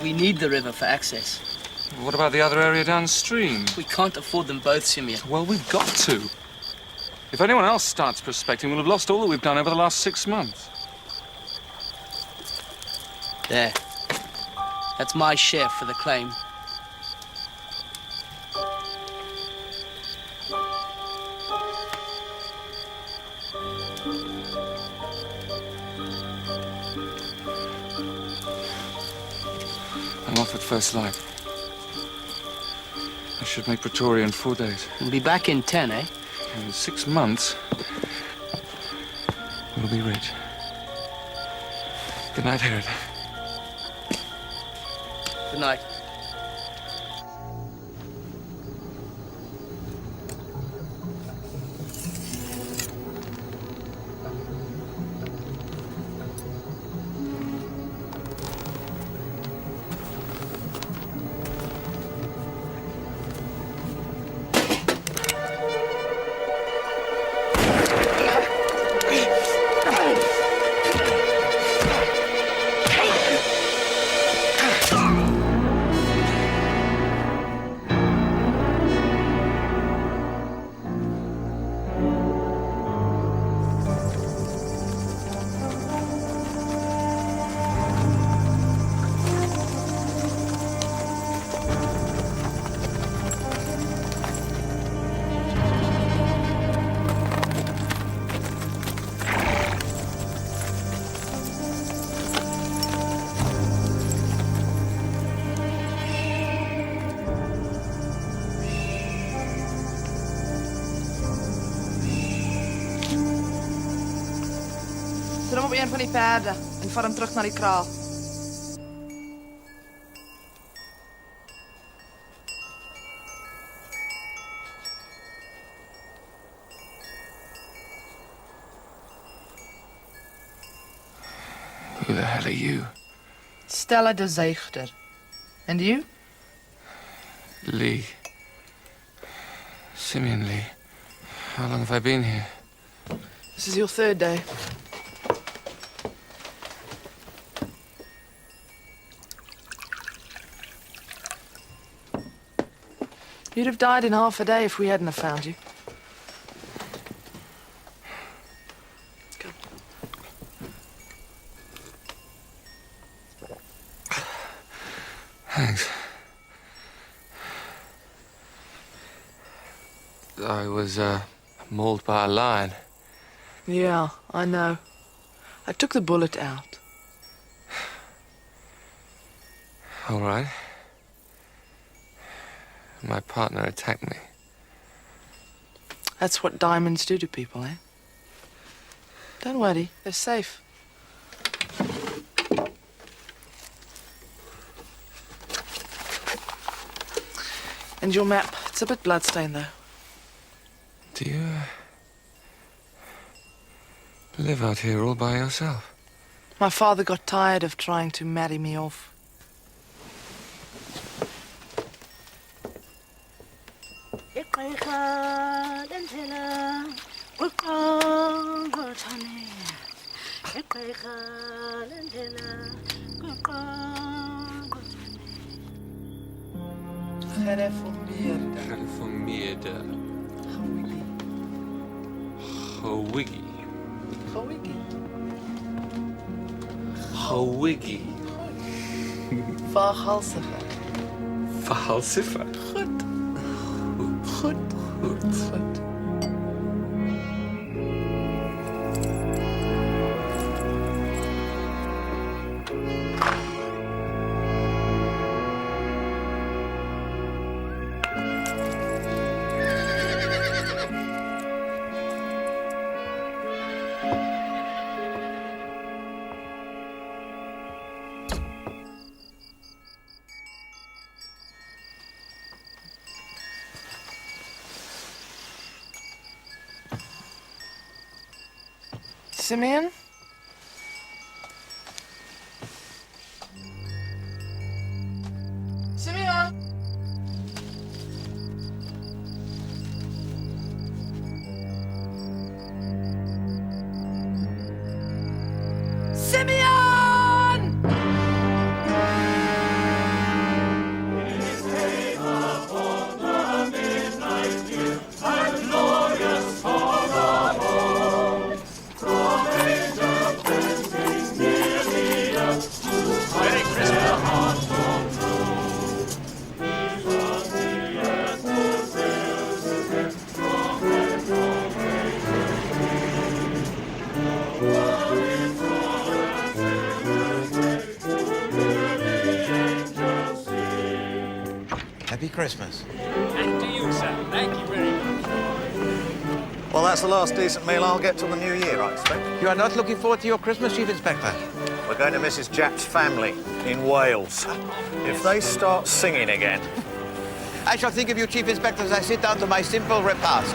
We need the river for access. What about the other area downstream? We can't afford them both, Simeon. Well, we've got to. If anyone else starts prospecting, we'll have lost all that we've done over the last 6 months. There. That's my share for the claim. I'm off at first light. I should make Pretoria in 4 days. We'll be back in 10, eh? In 6 months, we'll be rich. Good night, Herod. Good night. Sit hom op een van die perde en vat hom terug na die kraal. Who the hell are you? Stella de Zeigter. And you? Lee. Simeon Lee. How long have I been here? This is your third day. You'd have died in half a day if we hadn't have found you. Go. Thanks. I was, mauled by a lion. Yeah, I know. I took the bullet out. All right. My partner attacked me. That's what diamonds do to people, eh? Don't worry, they're safe. And your map, it's a bit bloodstained, though. Do you, live out here all by yourself? My father got tired of trying to marry me off. Gereformeerde. Gewiggy. Gewiggy. Vaaghalsige. Verhalsiffer. Goed. Goed. Goed. Simeon? Simeon? Happy Christmas. And to you, sir. Thank you very much. Well, that's the last decent meal I'll get till the new year, I expect. You are not looking forward to your Christmas, Chief Inspector? We're going to Mrs. Japp's family in Wales. If they start singing again... I shall think of you, Chief Inspector, as I sit down to my simple repast.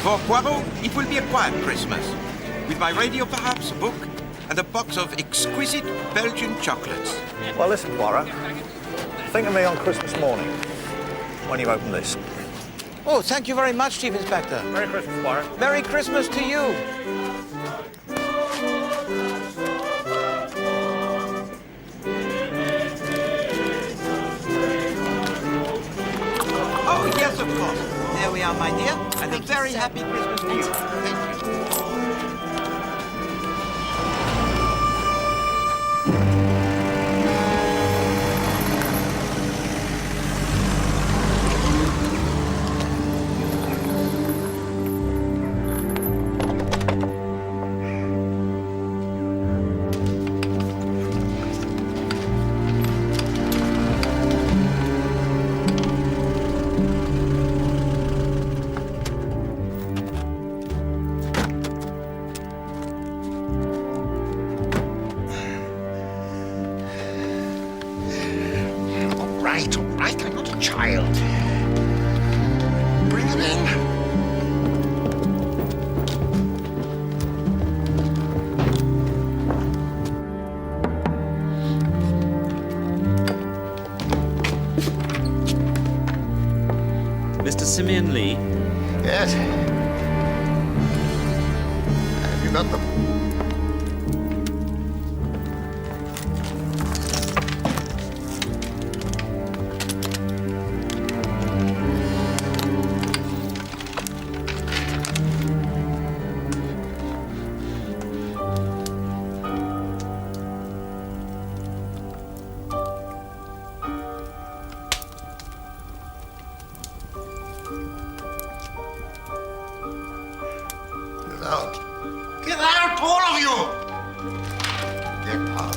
For Poirot, it will be a quiet Christmas. With my radio, perhaps, a book, and a box of exquisite Belgian chocolates. Well, listen, Poirot. Think of me on Christmas morning, when you open this. Oh, thank you very much, Chief Inspector. Merry Christmas, Poirot. Merry Christmas to you. Oh, yes, of course. There we are, my dear. And a very happy Christmas to you. Thank you. All right, I'm not a child. Bring him in. Mr. Simeon Lee? Yes. Have you got them? Get out, all of you! Get out.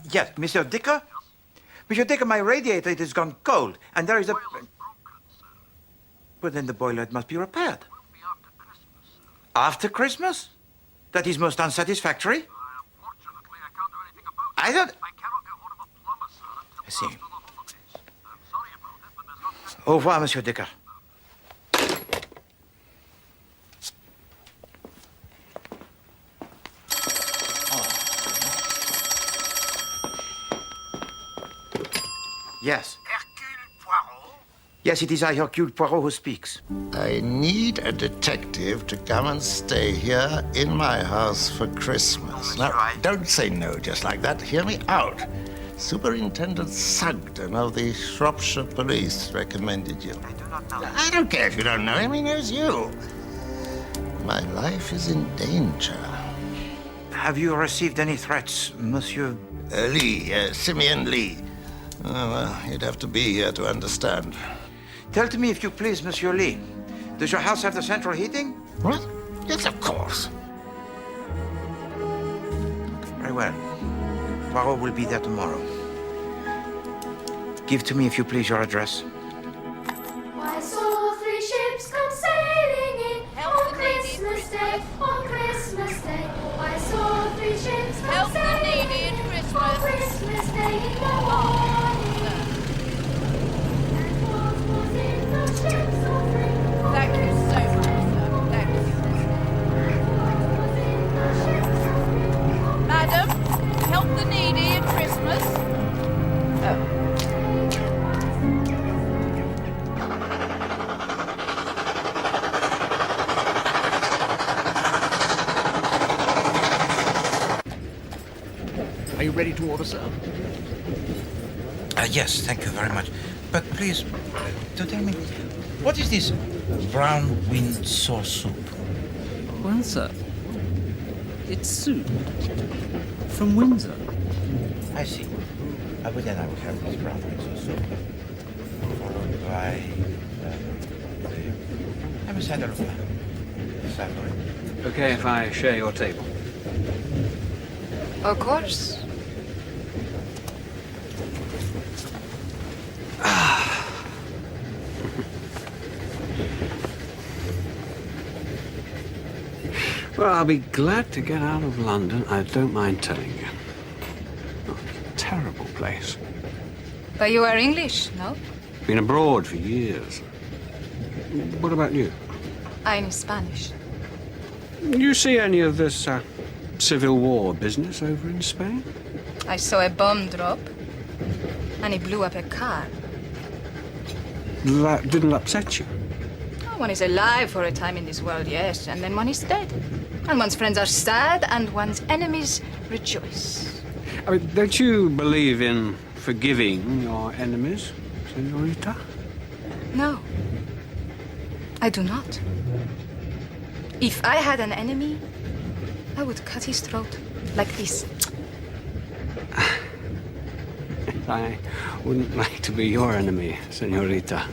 Yes, Monsieur Dicker? Monsieur Dicker, my radiator, it has gone cold, and there is a... But then the boiler, it must be repaired. After Christmas? That is most unsatisfactory. Unfortunately, I can't do anything about it. I don't... I cannot get hold of a plumber, sir, I see. until after the holidays. I'm sorry about it, but there's nothing... Au revoir, Monsieur Dicker. Yes. Hercule Poirot? Yes, it is I, Hercule Poirot, who speaks. I need a detective to come and stay here in my house for Christmas. Now, don't say no just like that. Hear me out. Superintendent Sugden of the Shropshire Police recommended you. I do not know. I don't care if you don't know him. He knows you. My life is in danger. Have you received any threats, Monsieur? Simeon Lee. Oh, well, you'd have to be here to understand. Tell to me, if you please, Monsieur Lee. Does your house have the central heating? What? Yes, of course. Very well. Poirot will be there tomorrow. Give to me, if you please, your address. I saw 3 ships come sailing in on Christmas Day, on Christmas Day. I saw 3 ships come sailing in on Christmas Day in the morning. ready to order, sir? Yes, thank you very much. But please, to tell me, what is this brown Windsor soup? Well, sir, it's soup from Windsor. I see. But then I will have this brown Windsor soup, followed by have a saddle of savory. Okay if I share your table? Of course. Well, I'll be glad to get out of London, I don't mind telling you. Oh, terrible place. But you are English, no? Been abroad for years. What about you? I'm Spanish. You see any of this Civil War business over in Spain? I saw a bomb drop, and it blew up a car. That didn't upset you? Oh, one is alive for a time in this world, yes, and then one is dead. And one's friends are sad, and one's enemies rejoice. I mean, don't you believe in forgiving your enemies, Senorita? No, I do not. If I had an enemy, I would cut his throat like this. I wouldn't like to be your enemy, Senorita.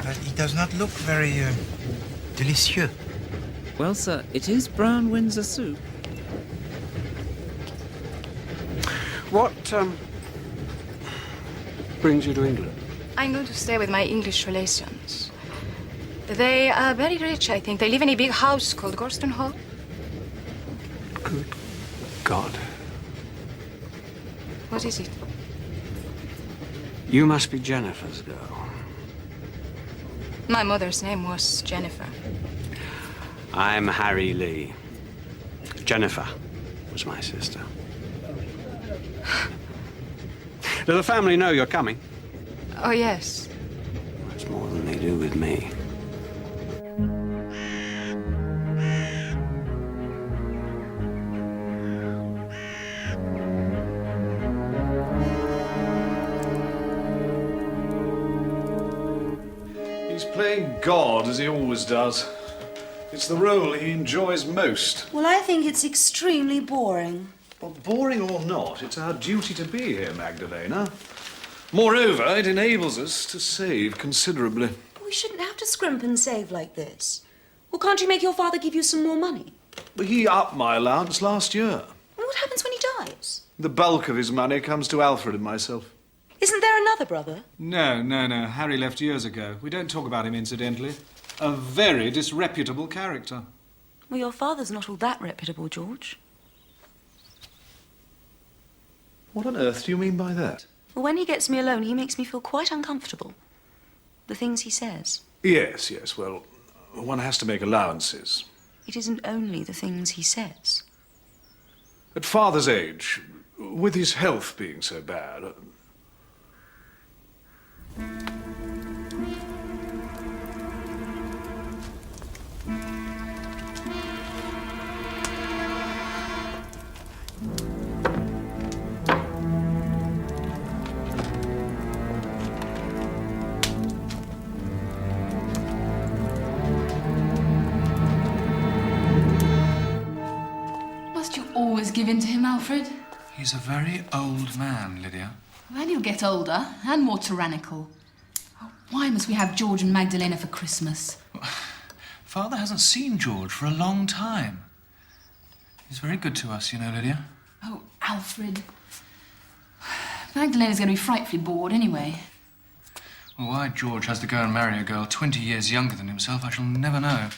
But it does not look very delicious. Well, sir, it is brown Windsor soup. What brings you to England? I'm going to stay with my English relations. They are very rich, I think. They live in a big house called Gorston Hall. Good God. What is it? You must be Jennifer's girl. My mother's name was Jennifer. I'm Harry Lee. Jennifer was my sister. Does the family know you're coming? Oh, yes. That's more than they do with me. He's playing God, as he always does. It's the role he enjoys most. Well, I think it's extremely boring. Well, boring or not, it's our duty to be here, Magdalena. Moreover, it enables us to save considerably. We shouldn't have to scrimp and save like this. Well, can't you make your father give you some more money? But he upped my allowance last year. And what happens when he dies? The bulk of his money comes to Alfred and myself. Isn't there another brother? No. Harry left years ago. We don't talk about him incidentally. A very disreputable character. Well, your father's not all that reputable, George. What on earth do you mean by that? Well, when he gets me alone, he makes me feel quite uncomfortable. The things he says. Yes, well, one has to make allowances. It isn't only the things he says. At father's age, with his health being so bad... Must you always give in to him, Alfred? He's a very old man, Lydia. Well, he'll get older and more tyrannical. Oh, why must we have George and Magdalena for Christmas? Father hasn't seen George for a long time. He's very good to us, you know, Lydia. Oh, Alfred. Magdalena's going to be frightfully bored anyway. Well, why George has to go and marry a girl 20 years younger than himself, I shall never know.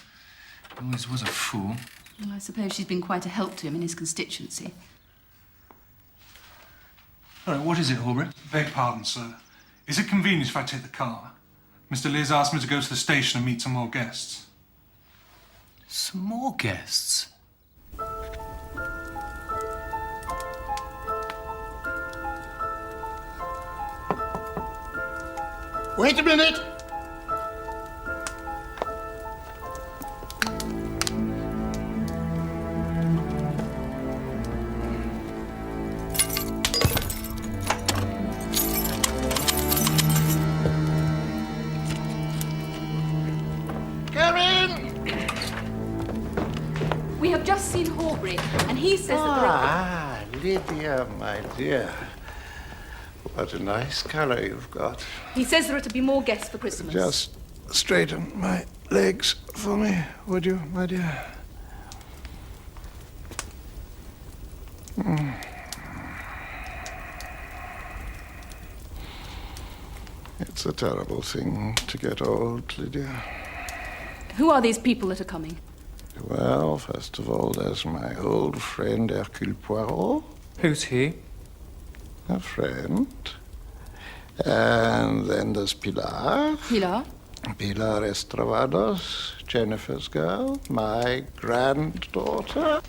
He always was a fool. Well, I suppose she's been quite a help to him in his constituency. All right, what is it, Horbury? Beg pardon, sir. Is it convenient if I take the car? Mr. Liz asked me to go to the station and meet some more guests. Some more guests? Wait a minute! library, and he says that Lydia, my dear. What a nice colour you've got. he says there are to be more guests for Christmas. Just straighten my legs for me, would you, my dear? It's a terrible thing to get old, Lydia. Who are these people that are coming? Well, first of all, there's my old friend Hercule Poirot. Who's he? A friend. And then there's Pilar. Pilar? Pilar Estravados, Jennifer's girl, my granddaughter.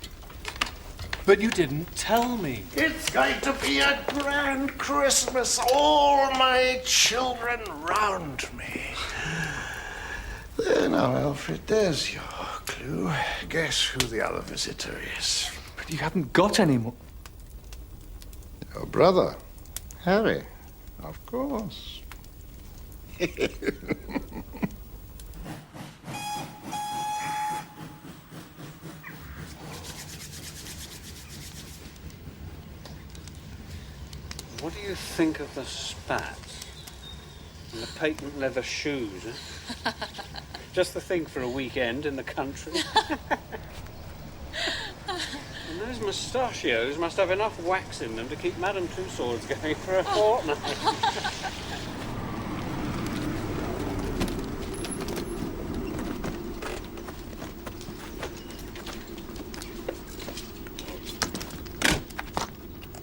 But you didn't tell me. It's going to be a grand Christmas. All my children round me. There now, Alfred, there's your clue. Guess who the other visitor is. But you haven't got any more. Your brother, Harry, of course. What do you think of the spats? And the patent leather shoes, eh? Just the thing for a weekend in the country. And those mustachios must have enough wax in them to keep Madame Tussauds going for a fortnight.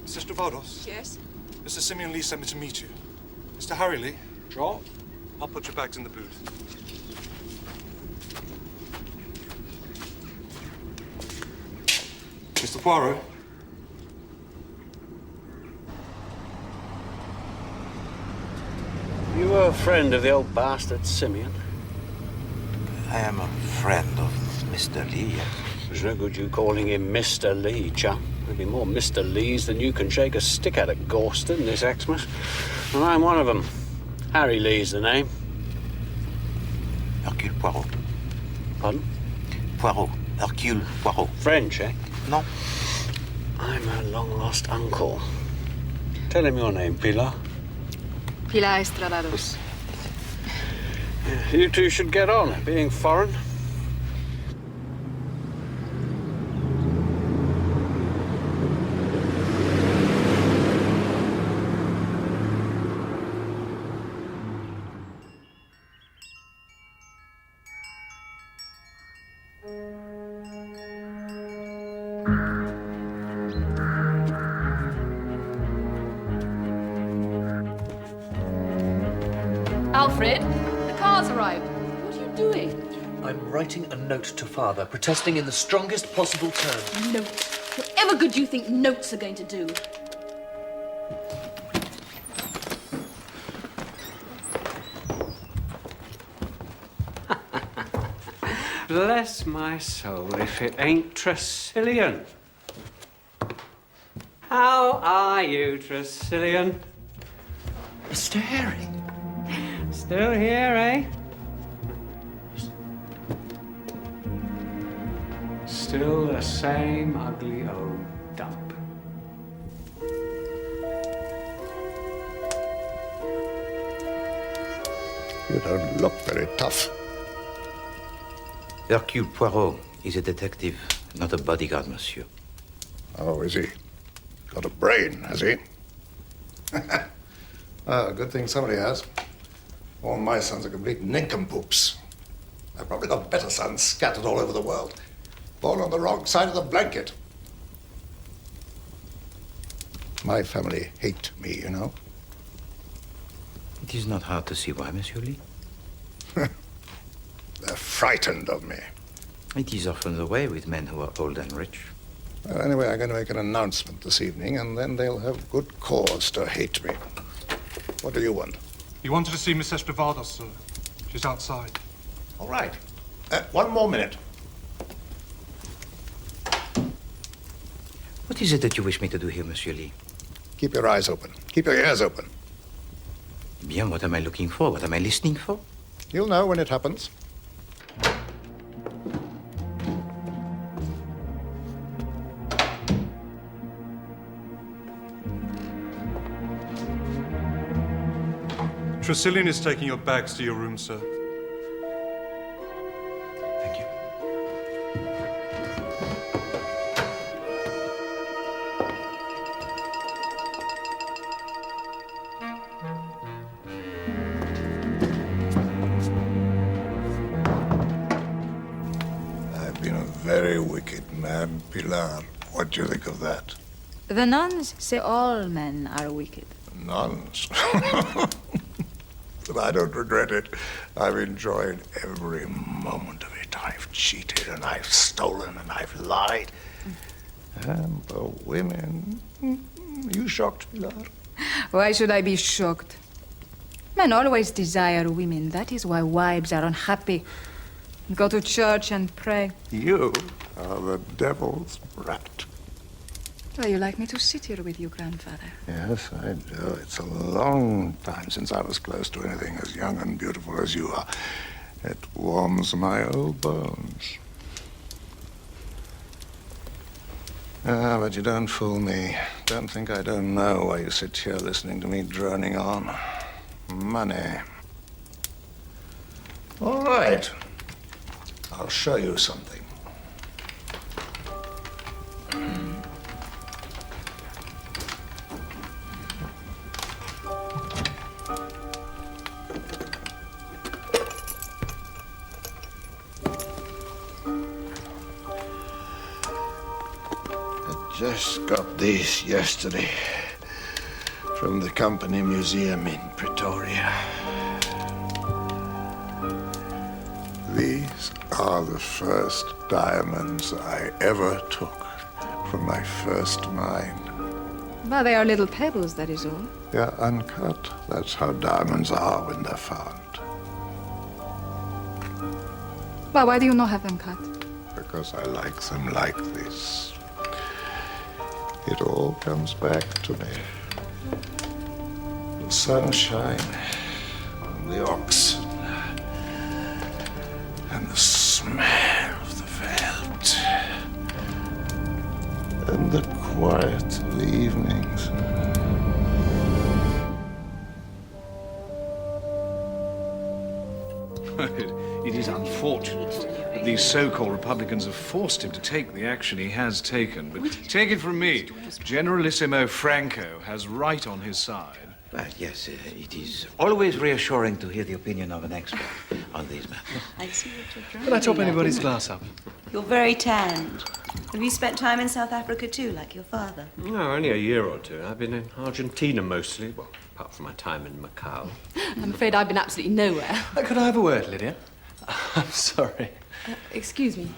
Mr. Stravados? Yes? Mr. Simeon Lee sent me to meet you. Mr. Harry Lee? Sure. I'll put your bags in the booth. Mr. Poirot? You were a friend of the old bastard Simeon. I am a friend of Mr. Lee. There's no good you calling him Mr. Lee, chum. There'll be more Mr. Lees than you can shake a stick at Gorston this Xmas. And I'm one of them. Harry Lee's the name. Hercule Poirot. Pardon? Poirot. Hercule Poirot. French, eh? No. I'm a long-lost uncle. Tell him your name, Pilar. Pilar Estravados. You two should get on, being foreign. Alfred, the car's arrived. What are you doing? I'm writing a note to Father, protesting in the strongest possible terms. Notes. Whatever good you think notes are going to do. Bless my soul if it ain't Tresillian. How are you, Tresillian? Mr. Harry. Still here, eh? Still the same ugly old dump. You don't look very tough. Hercule Poirot is a detective, not a bodyguard, monsieur. Oh, is he? Got a brain, has he? Good thing somebody has. All my sons are complete nincompoops. I've probably got better sons scattered all over the world. Born on the wrong side of the blanket. My family hate me, you know. It is not hard to see why, Monsieur Lee. They're frightened of me. It is often the way with men who are old and rich. Well, anyway, I'm going to make an announcement this evening, and then they'll have good cause to hate me. What do you want? You wanted to see Miss Estravados, sir. She's outside. All right. One more minute. What is it that you wish me to do here, Monsieur Lee? Keep your eyes open. Keep your ears open. Bien, what am I looking for? What am I listening for? You'll know when it happens. Tressilian is taking your bags to your room, sir. Thank you. I've been a very wicked man, Pilar. What do you think of that? The nuns say all men are wicked. Nuns. But I don't regret it. I've enjoyed every moment of it. I've cheated and I've stolen and I've lied. And the women. You shocked, Pilar? Why should I be shocked? Men always desire women. That is why wives are unhappy. Go to church and pray. You are the devil's brat. Well, you like me to sit here with you, grandfather? Yes, I do. It's a long time since I was close to anything as young and beautiful as you are. It warms my old bones. Ah, but you don't fool me. Don't think I don't know why you sit here listening to me droning on. Money. All right. I'll show you something. Just got these yesterday from the company museum in Pretoria. These are the first diamonds I ever took from my first mine. Well, they are little pebbles, that is all. They're uncut. That's how diamonds are when they're found. Well, why do you not have them cut? Because I like them like this. It all comes back to me. The sunshine, and the oxen, and the smell of the veldt, and the quiet of the evenings. It is unfortunate that these so-called Republicans have forced him to take the action he has taken. But take it from me, Generalissimo Franco has right on his side. Well, yes, it is always reassuring to hear the opinion of an expert on these matters. I see what you're driving Can I top at, anybody's woman. glass up? You're very tanned. Have you spent time in South Africa too, like your father? No, only a year or two. I've been in Argentina mostly, well, apart from my time in Macau. I'm afraid I've been absolutely nowhere. Could I have a word, Lydia? I'm sorry. Excuse me.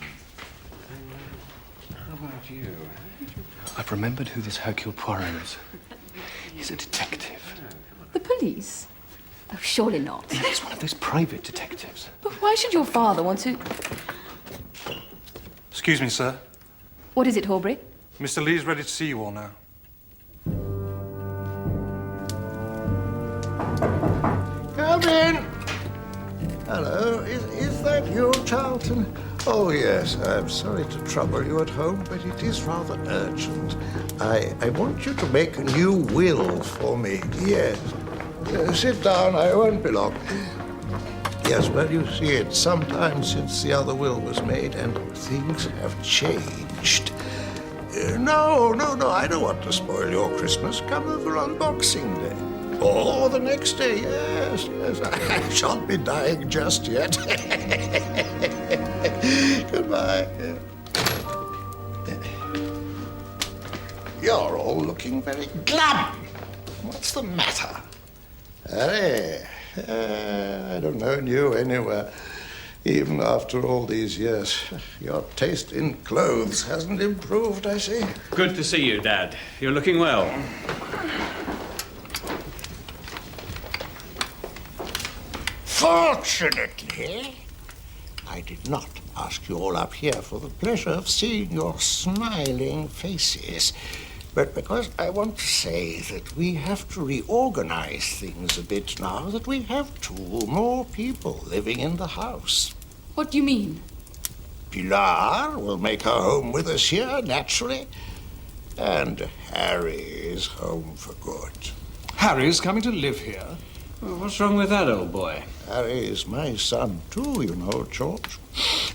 How about you? I've remembered who this Hercule Poirot is. He's a detective. The police? Oh, surely not. He's one of those private detectives. But why should your father want to... Excuse me, sir. What is it, Horbury? Mr. Lee's ready to see you all now. Come in. Hello, is that you, Charlton? Oh, yes, I'm sorry to trouble you at home, but it is rather urgent. I want you to make a new will for me. Yes. Sit down, I won't be long. Yes, well, you see, it's some time since the other will was made, and things have changed. No, I don't want to spoil your Christmas. Come over on Boxing Day. Or the next day, yes, I shan't be dying just yet. Goodbye. You're all looking very glum. What's the matter? Harry, I don't know you anywhere, even after all these years. Your taste in clothes hasn't improved, I see. Good to see you, Dad. You're looking well. Fortunately, I did not ask you all up here for the pleasure of seeing your smiling faces, but because I want to say that we have to reorganize things a bit now that we have 2 more people living in the house. What do you mean? Pilar will make her home with us here, naturally, and Harry is home for good. Harry's coming to live here? Well, what's wrong with that, old boy? Harry is my son, too, you know, George.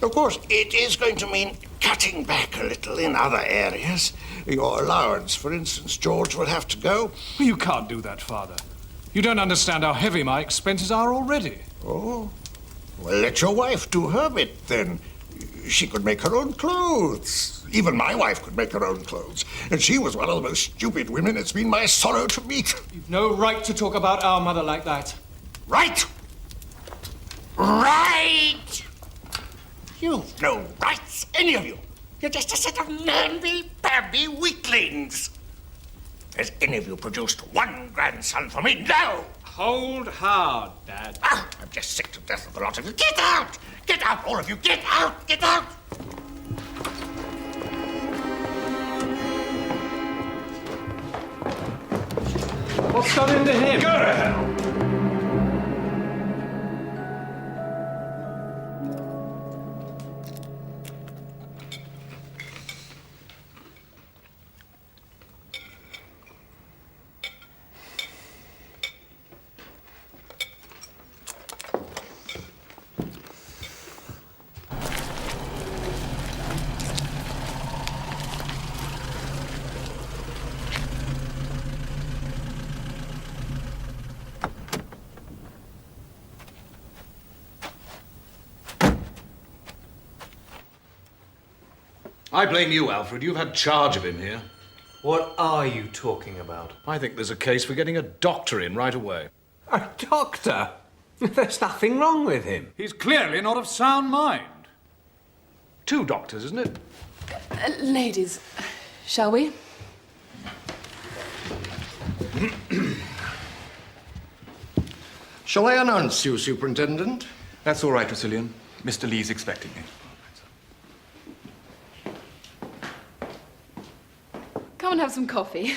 Of course, it is going to mean cutting back a little in other areas. Your allowance, for instance, George, will have to go. Well, you can't do that, Father. You don't understand how heavy my expenses are already. Oh? Well, let your wife do her bit, then. She could make her own clothes. Even my wife could make her own clothes. And she was one of the most stupid women it's been my sorrow to meet. You've no right to talk about our mother like that. Right! Right! You've no rights, any of you. You're just a set of namby-pamby weaklings. Has any of you produced one grandson for me? No! Hold hard, Dad. Ah, I'm just sick to death of the lot of you. Get out! Get out, all of you! Get out! Get out! What's got into him? Go to hell! I blame you, Alfred. You've had charge of him here. What are you talking about? I think there's a case for getting a doctor in right away. A doctor? There's nothing wrong with him. He's clearly not of sound mind. 2 doctors, isn't it? Ladies, shall we? Shall I announce you, Superintendent? That's all right, Tressilian. Mr. Lee's expecting me. Come and have some coffee.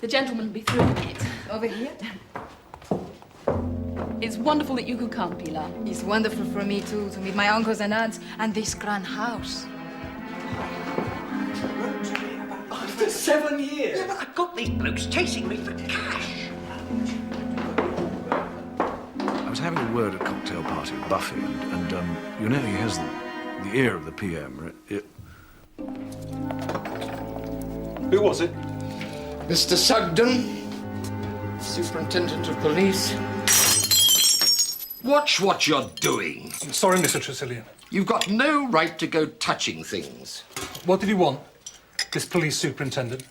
The gentleman will be through in a minute. Over here? It's wonderful that you could come, Pilar. It's wonderful for me, too, to meet my uncles and aunts and this grand house. After 7 years. Yeah, but I've got these blokes chasing me for cash. I was having a word at a cocktail party with Buffy, and you know he has the ear of the PM, right? Who was it? Mr. Sugden, Superintendent of Police. Watch what you're doing. I'm sorry, Mr. Tressilian. You've got no right to go touching things. What did he want, this police superintendent?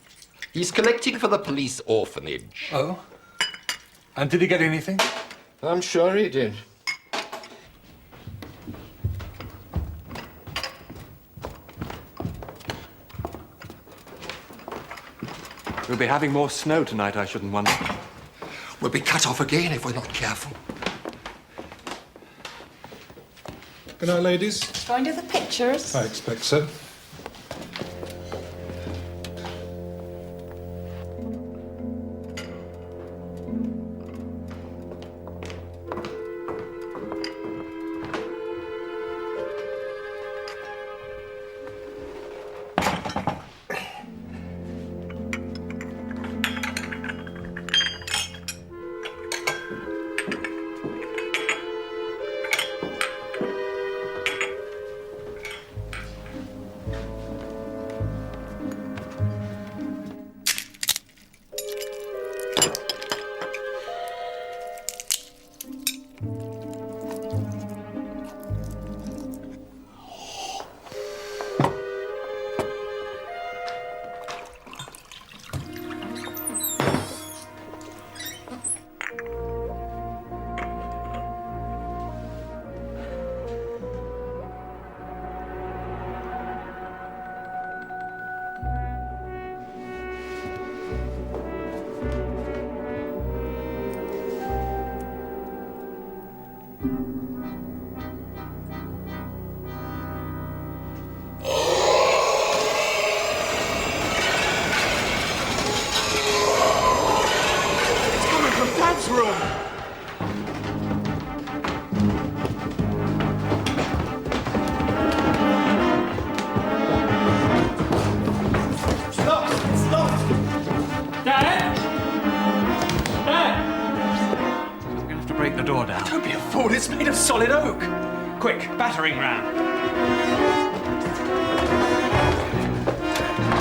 He's collecting for the police orphanage. Oh? And did he get anything? I'm sure he did. We'll be having more snow tonight, I shouldn't wonder. We'll be cut off again if we're not careful. Good night, ladies. Going to the pictures? I expect so. break the door down. Don't be a fool, it's made of solid oak. Quick, battering ram.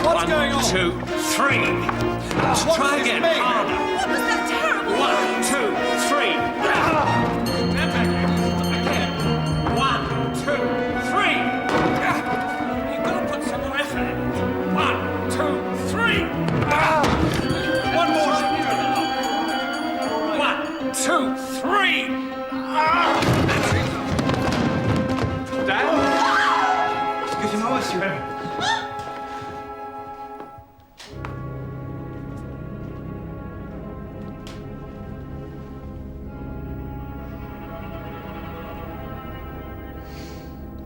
What's going on? 1, 2, 3. Let's What try is again. made of? Harder. What was that terrible? 1, 2, 3. Again. 1, 2, 3. You've got to put some more effort in. 1, 2, 3. One more. 1, 2, 3. Dad? Excusez-moi, monsieur.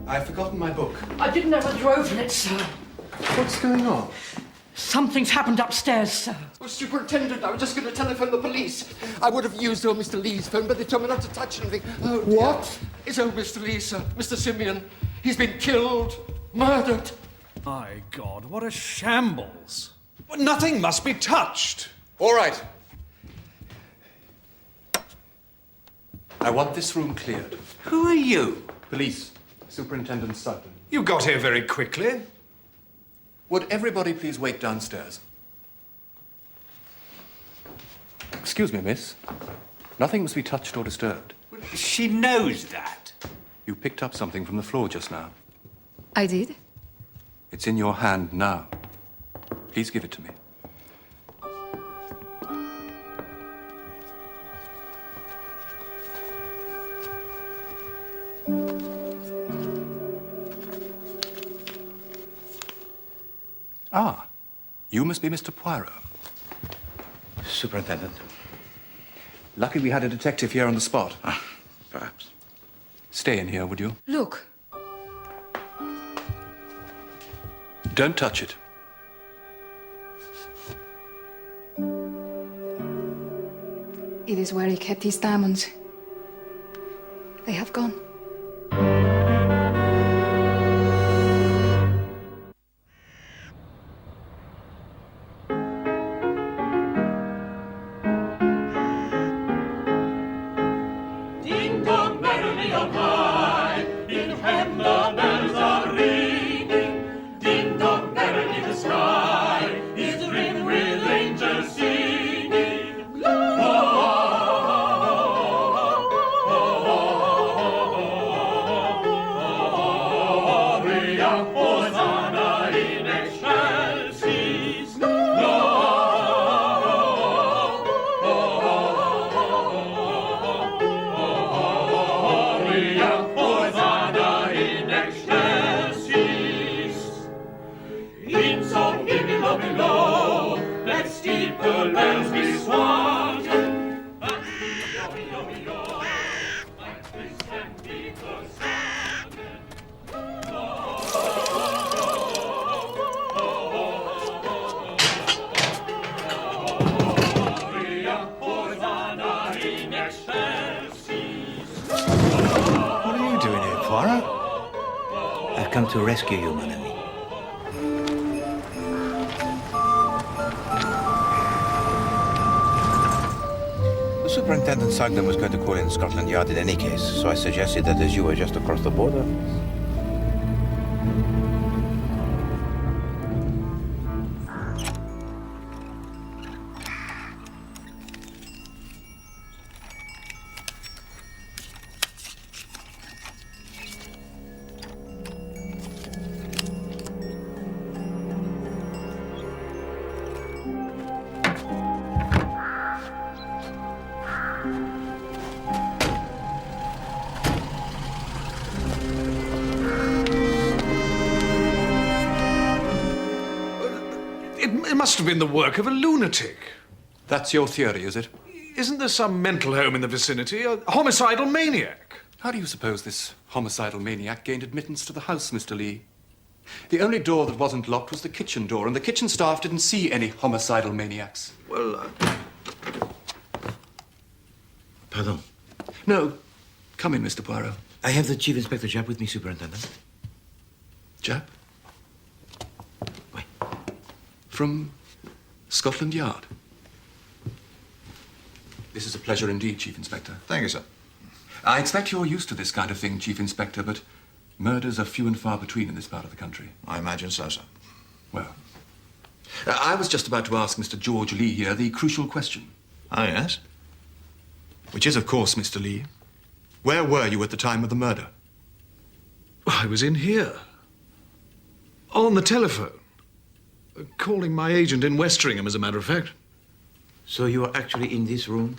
I've forgotten my book. I didn't know whether to open it, sir. What's going on? Something's happened upstairs, sir. Oh, Superintendent, I was just going to telephone the police. I would have used old Mr. Lee's phone, but they told me not to touch anything. Oh, dear. What? It's old Mr. Lee, sir. Mr. Simeon. He's been killed, murdered. My God, what a shambles. Well, nothing must be touched. All right. I want this room cleared. Who are you? Police. Superintendent Sugden. You got here very quickly. Would everybody please wait downstairs? Excuse me, miss. Nothing must be touched or disturbed. She knows that. You picked up something from the floor just now. I did? It's in your hand now. Please give it to me. Ah, you must be Mr. Poirot. Superintendent. Lucky we had a detective here on the spot. Perhaps. Stay in here, would you? Look. Don't touch it. It is where he kept his diamonds. They have gone. Ding dong, merrily on high, in heaven the bells are ringing. Ding dong, merrily the sky is ringing with angels singing. Gloria, Hosanna in excelsis. Gloria, Hosanna in excelsis. In so himmel below, let steeple bells be swung. Hosanna in excelsis. What are you doing here, Poirot? I've come to rescue you, mon ami. Superintendent Sugden was going to call in Scotland Yard in any case, so I suggested that as you were just across the border. It must have been the work of a lunatic. That's your theory, is it? Isn't there some mental home in the vicinity? A homicidal maniac? How do you suppose this homicidal maniac gained admittance to the house, Mr. Lee? The only door that wasn't locked was the kitchen door, and the kitchen staff didn't see any homicidal maniacs. Well, Pardon. No. Come in, Mr. Poirot. I have the Chief Inspector Japp with me, Superintendent. Japp? From Scotland Yard. This is a pleasure indeed, Chief Inspector. Thank you, sir. I expect you're used to this kind of thing, Chief Inspector, but murders are few and far between in this part of the country. I imagine so, sir. Well, I was just about to ask Mr. George Lee here the crucial question. Oh, yes? Which is, of course, Mr. Lee, where were you at the time of the murder? I was in here. On the telephone. Calling my agent in Westringham, as a matter of fact. So you were actually in this room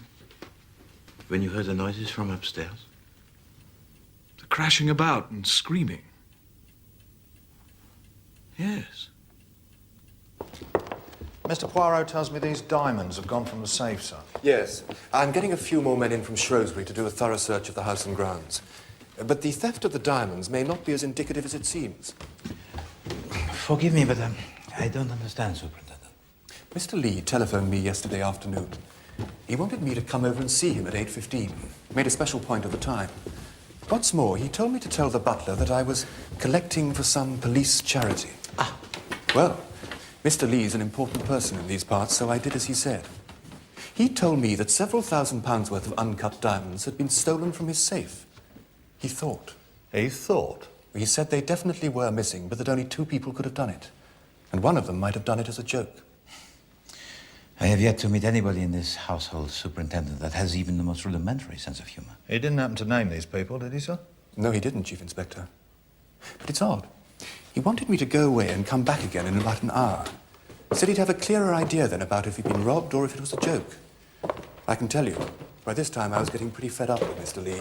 when you heard the noises from upstairs? The crashing about and screaming. Yes. Mr. Poirot tells me these diamonds have gone from the safe, sir. Yes. I'm getting a few more men in from Shrewsbury to do a thorough search of the house and grounds. But the theft of the diamonds may not be as indicative as it seems. Forgive me, but I don't understand, Superintendent. Mr. Lee telephoned me yesterday afternoon. He wanted me to come over and see him at 8:15. Made a special point of the time. What's more, he told me to tell the butler that I was collecting for some police charity. Well, Mr. Lee's an important person in these parts, so I did as he said. He told me that several £1,000s worth of uncut diamonds had been stolen from his safe. He thought. He thought? He said they definitely were missing, but that only 2 people could have done it. And one of them might have done it as a joke. I have yet to meet anybody in this household, Superintendent, that has even the most rudimentary sense of humor. He didn't happen to name these people, did he, sir? No, he didn't, Chief Inspector. But it's odd. He wanted me to go away and come back again in about an hour. Said he'd have a clearer idea then about if he'd been robbed or if it was a joke. I can tell you, by this time I was getting pretty fed up with Mr. Lee.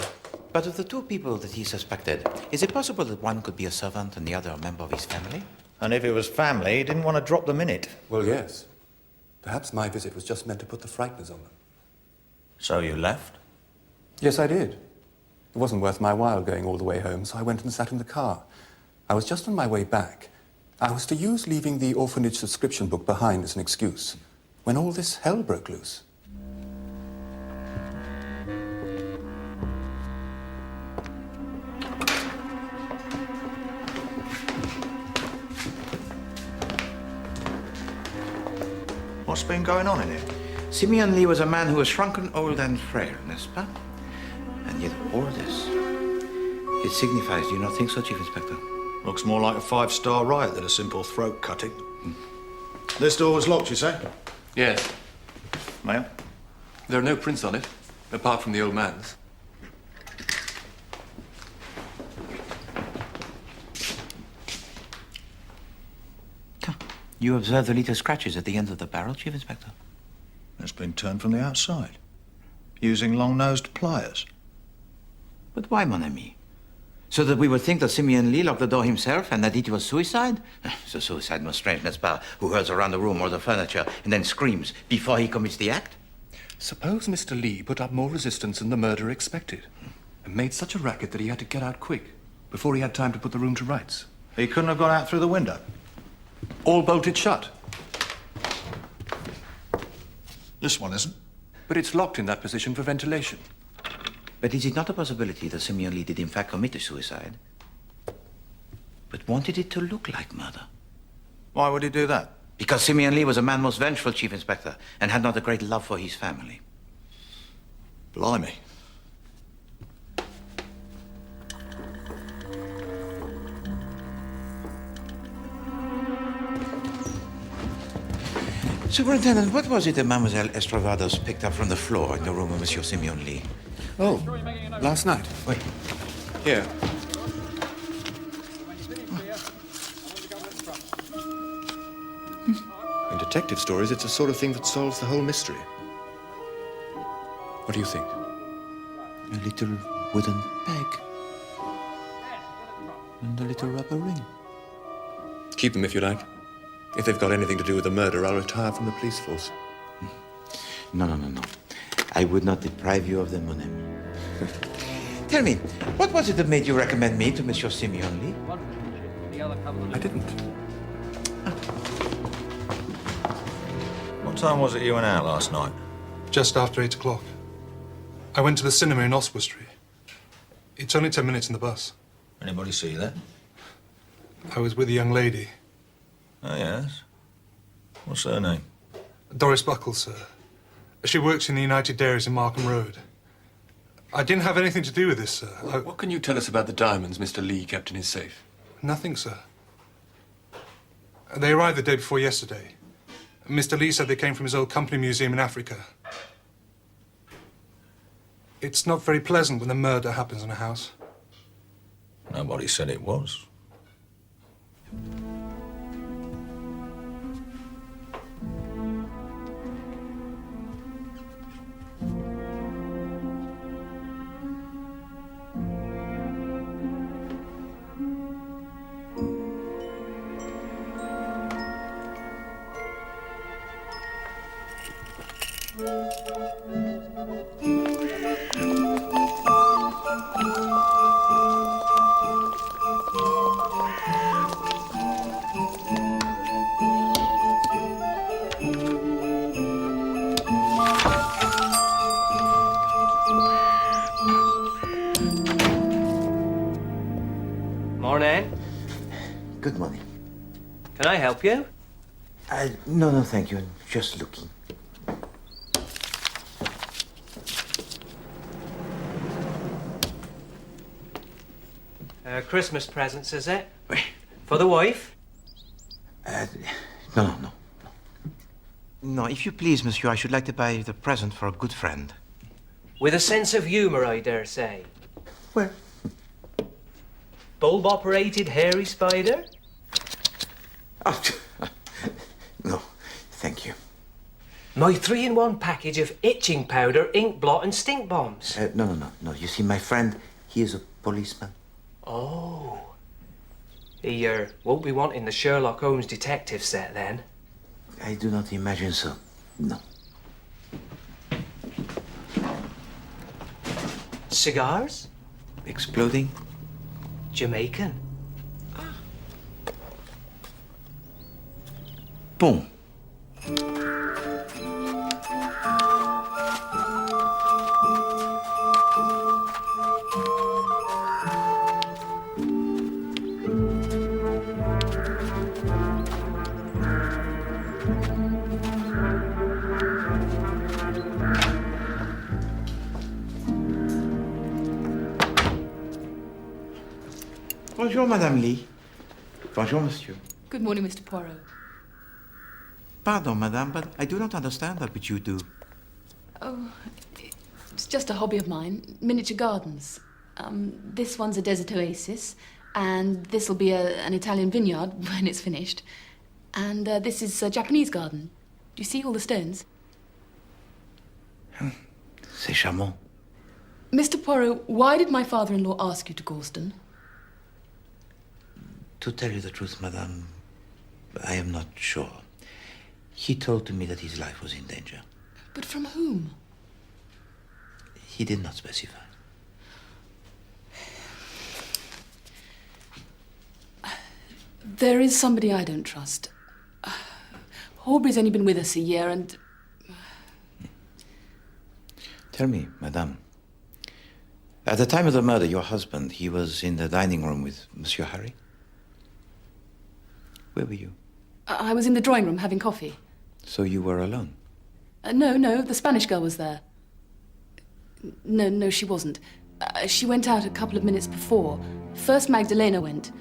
But of the 2 people that he suspected, is it possible that one could be a servant and the other a member of his family? And if it was family, he didn't want to drop them in it. Well, yes. Perhaps my visit was just meant to put the frighteners on them. So you left? Yes, I did. It wasn't worth my while going all the way home, so I went and sat in the car. I was just on my way back. I was to use leaving the orphanage subscription book behind as an excuse, when all this hell broke loose. What's been going on in here? Simeon Lee was a man who was shrunken, old, and frail, n'est-ce pas? And yet all this, it signifies, do you not think so, Chief Inspector? Looks more like a 5-star riot than a simple throat cutting. This door was locked, you say? Yes. Ma'am? There are no prints on it, apart from the old man's. You observed the little scratches at the ends of the barrel, Chief Inspector? It's been turned from the outside, using long-nosed pliers. But why, mon ami? So that we would think that Simeon Lee locked the door himself and that it was suicide? So suicide most strange, n'est-ce pas? Who hurls around the room or the furniture and then screams before he commits the act? Suppose Mr. Lee put up more resistance than the murderer expected and made such a racket that he had to get out quick before he had time to put the room to rights. He couldn't have got out through the window? All bolted shut. This one isn't. But it's locked in that position for ventilation. But is it not a possibility that Simeon Lee did in fact commit a suicide, but wanted it to look like murder? Why would he do that? Because Simeon Lee was a man most vengeful, Chief Inspector, and had not a great love for his family. Blimey. Superintendent, what was it that Mademoiselle Estrovados picked up from the floor in the room of Monsieur Simeon Lee? Oh, last night. Wait. Here. In detective stories, it's the sort of thing that solves the whole mystery. What do you think? A little wooden peg. And a little rubber ring. Keep them if you like. If they've got anything to do with the murder, I'll retire from the police force. No. I would not deprive you of them, mon ami. Tell me, what was it that made you recommend me to Monsieur Simeon Lee? I didn't. What time was it you went out last night? Just after 8 o'clock. I went to the cinema in Oswestry. It's only 10 minutes in the bus. Anybody see you there? I was with a young lady. Oh, yes? What's her name? Doris Buckles, sir. She works in the United Dairies in Markham Road. I didn't have anything to do with this, sir. What can you tell us about the diamonds Mr. Lee kept in his safe? Nothing, sir. They arrived the day before yesterday. Mr. Lee said they came from his old company museum in Africa. It's not very pleasant when a murder happens in a house. Nobody said it was. Morning. Good morning. Can I help you? No, thank you. Just looking. Christmas presents, is it? For the wife? No. No, if you please, monsieur, I should like to buy the present for a good friend. With a sense of humour, I dare say. Well. Bulb-operated hairy spider? Oh, no, thank you. My 3-in-1 package of itching powder, ink blot and stink bombs. No. You see, my friend, he is a policeman. Oh. He won't be wanting the Sherlock Holmes detective set, then? I do not imagine so. No. Cigars? Exploding? Jamaican? Boom. Bonjour, Madame Lee. Bonjour, Monsieur. Good morning, Mr. Poirot. Pardon, Madame, but I do not understand that which you do. Oh, it's just a hobby of mine. Miniature gardens. This one's a desert oasis, and this'll be an Italian vineyard when it's finished. And this is a Japanese garden. Do you see all the stones? C'est charmant. Mr. Poirot, why did my father-in-law ask you to Gorston? To tell you the truth, Madame, I am not sure. He told me that his life was in danger. But from whom? He did not specify. There is somebody I don't trust. Aubrey's only been with us a year and... Tell me, Madame, at the time of the murder, your husband, he was in the dining room with Monsieur Harry? Where were you? I was in the drawing room having coffee. So you were alone? No, the Spanish girl was there. No, she wasn't. She went out a couple of minutes before. First Magdalena went,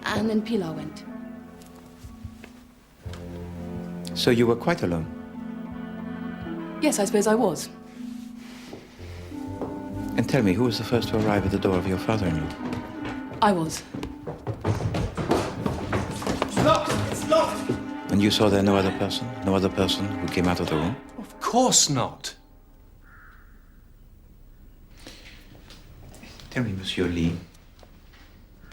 and then Pilar went. So you were quite alone? Yes, I suppose I was. And tell me, who was the first to arrive at the door of your father-in-law? I was. It's locked! It's locked! And you saw there no other person? No other person who came out of the room? Of course not. Tell me, Monsieur Lee,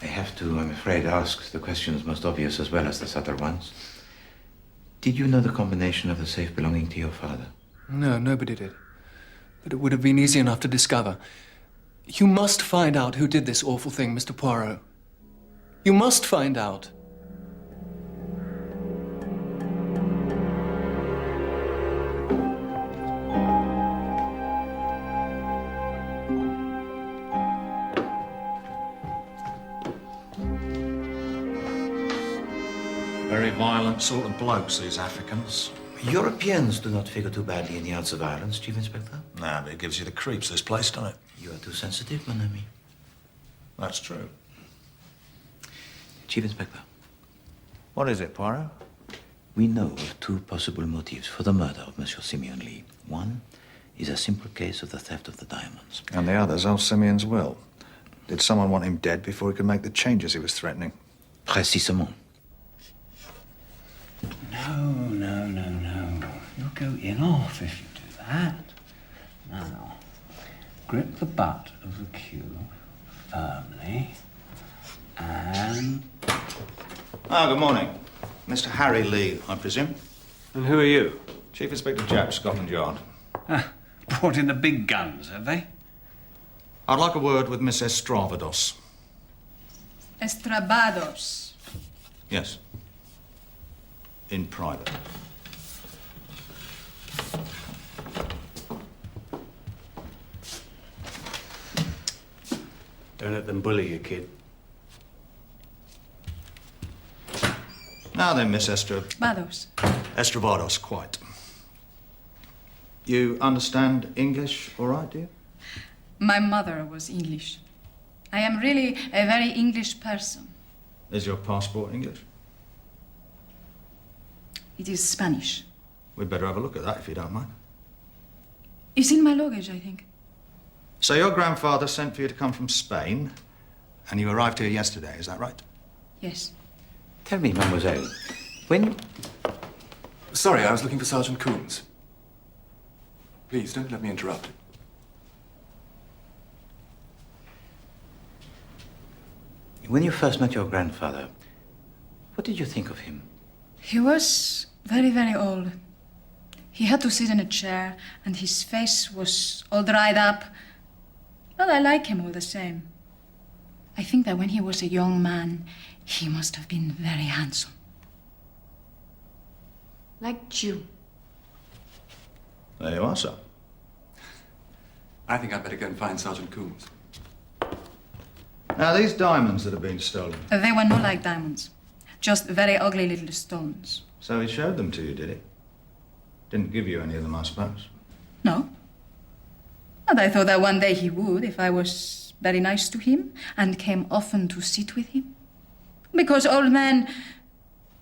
I have to, I'm afraid, ask the questions most obvious as well as the subtle ones. Did you know the combination of the safe belonging to your father? No, nobody did. But it would have been easy enough to discover. You must find out who did this awful thing, Mr. Poirot. You must find out. Very violent sort of blokes, these Africans. Europeans do not figure too badly in the Arts of Violence, Chief Inspector. Nah, but it gives you the creeps, this place, doesn't it? You are too sensitive, mon ami. That's true. Chief Inspector. What is it, Poirot? We know of two possible motives for the murder of Monsieur Simeon Lee. One is a simple case of the theft of the diamonds. And the other's old Simeon's will. Did someone want him dead before he could make the changes he was threatening? Précisément. No. You'll go in off if you do that. Now, grip the butt of the cue firmly and... Ah, good morning. Mr. Harry Lee, I presume. And who are you? Chief Inspector Japp, Scotland Yard. Brought in the big guns, have they? I'd like a word with Miss Estravados. Estrabados. Yes. In private. Don't let them bully you, kid. Now then, Miss Bados. Estravados, quite. You understand English all right, do you? My mother was English. I am really a very English person. Is your passport English? It is Spanish. We'd better have a look at that if you don't mind. It's in my luggage, I think. So your grandfather sent for you to come from Spain, and you arrived here yesterday, is that right? Yes. Tell me, mademoiselle, when... Sorry, I was looking for Sergeant Coombs. Please, don't let me interrupt. When you first met your grandfather, what did you think of him? He was very, very old. He had to sit in a chair, and his face was all dried up. But I like him all the same. I think that when he was a young man, he must have been very handsome. Like you. There you are, sir. I think I'd better go and find Sergeant Coombs. Now, these diamonds that have been stolen, They were not like diamonds. Just very ugly little stones. so he showed them to you, did he? Didn't give you any of them, I suppose. No. And I thought that one day he would, if I was very nice to him and came often to sit with him. Because old men,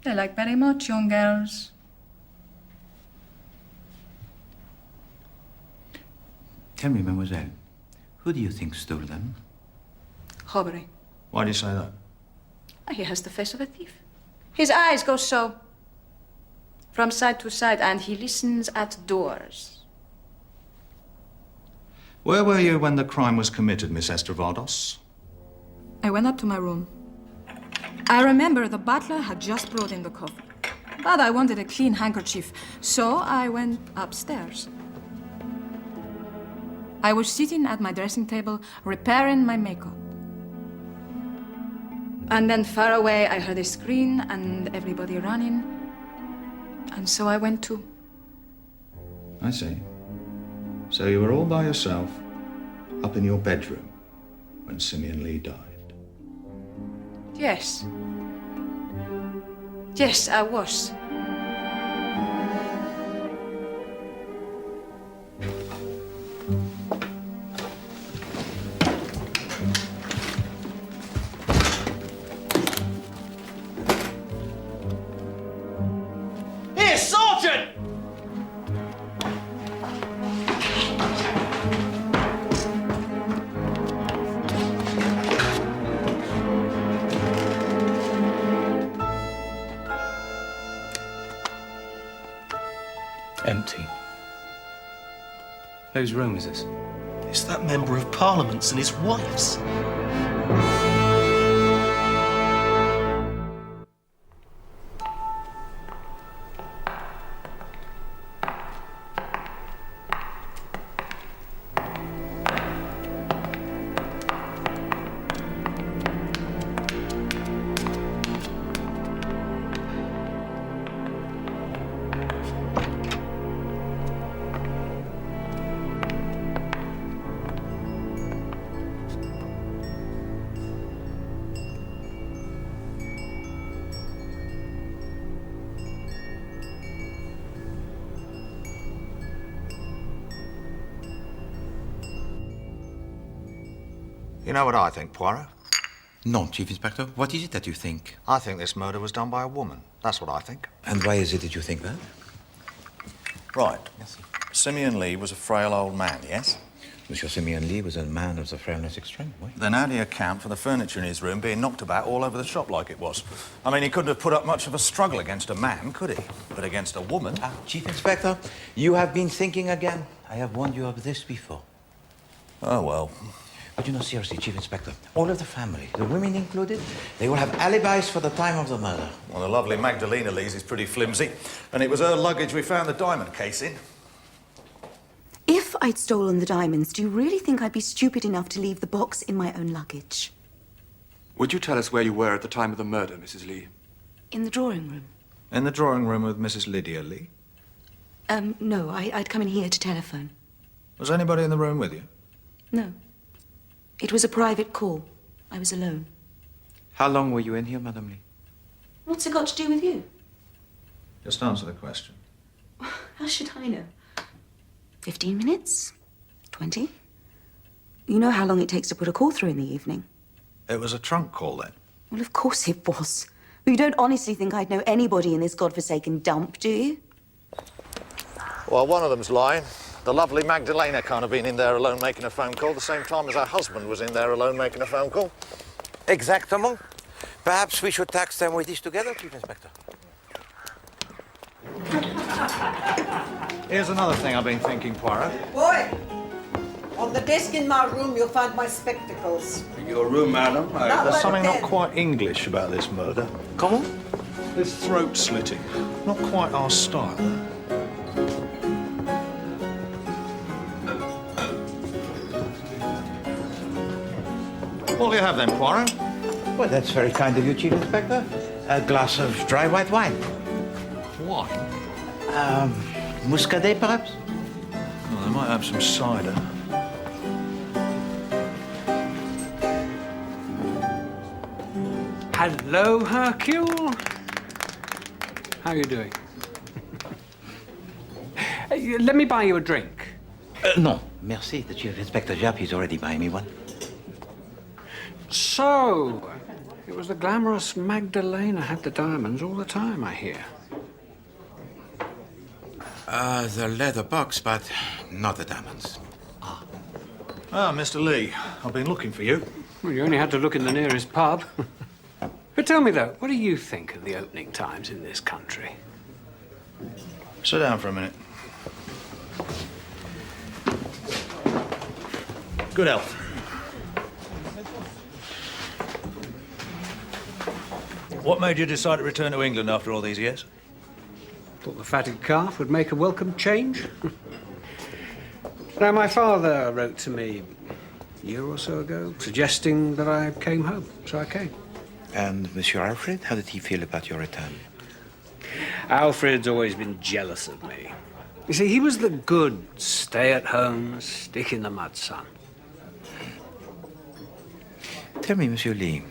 they like very much young girls. Tell me, mademoiselle, who do you think stole them? Robbery. Why do you say that? He has the face of a thief. His eyes go so, from side to side, and he listens at doors. Where were you when the crime was committed, Miss Estravados? I went up to my room. I remember the butler had just brought in the coffee. But I wanted a clean handkerchief, so I went upstairs. I was sitting at my dressing table, repairing my makeup. And then far away, I heard a scream and everybody running. And so I went too. I see. So you were all by yourself, up in your bedroom, when Simeon Lee died. Yes. Yes, I was. Here, Sergeant! Empty. Whose room is this? It's that Member of Parliament's and his wife's. You know what I think, Poirot? No, Chief Inspector. What is it that you think? I think this murder was done by a woman. That's what I think. And why is it that you think that? Right. Simeon Lee was a frail old man, yes? Monsieur Simeon Lee was a man of the frailness extreme, oui? Then how do you account for the furniture in his room being knocked about all over the shop like it was? I mean, he couldn't have put up much of a struggle against a man, could he? But against a woman... Chief Inspector, you have been thinking again. I have warned you of this before. Oh, well. But you know, seriously, Chief Inspector, all of the family, the women included, they all have alibis for the time of the murder. Well, the lovely Magdalena Lee's is pretty flimsy. And it was her luggage we found the diamond case in. If I'd stolen the diamonds, do you really think I'd be stupid enough to leave the box in my own luggage? Would you tell us where you were at the time of the murder, Mrs. Lee? In the drawing room? In the drawing room with Mrs. Lydia Lee? No, I'd come in here to telephone. Was anybody in the room with you? No. It was a private call. I was alone. How long were you in here, Madame Lee? What's it got to do with you? Just answer the question. How should I know? 15 minutes? 20? You know how long it takes to put a call through in the evening. It was a trunk call, then? Well, of course it was. But you don't honestly think I'd know anybody in this godforsaken dump, do you? Well, one of them's lying. The lovely Magdalena can't have been in there alone making a phone call the same time as her husband was in there alone making a phone call. Exactement. Perhaps we should tax them with this together, Chief Inspector. Here's another thing I've been thinking, Poirot. Boy, on the desk in my room you'll find my spectacles. In your room, madam? There's something not quite English about this murder. Comment? This throat slitting. Not quite our style. What do you have then, Poirot? Well, that's very kind of you, Chief Inspector. A glass of dry white wine. Wine? Muscadet, perhaps? Well, they might have some cider. Hello, Hercule. How are you doing? Let me buy you a drink. No, merci. The Chief Inspector Japp is already buying me one. So, it was the glamorous Magdalena had the diamonds all the time, I hear. The leather box, but not the diamonds. Ah, Mr. Lee, I've been looking for you. Well, you only had to look in the nearest pub. But tell me, though, what do you think of the opening times in this country? Sit down for a minute. Good health. What made you decide to return to England after all these years? Thought the fatted calf would make a welcome change. Now, my father wrote to me a year or so ago, suggesting that I came home, so I came. And Monsieur Alfred, how did he feel about your return? Alfred's always been jealous of me. You see, he was the good, stay-at-home, stick-in-the-mud son. Tell me, Monsieur Lee,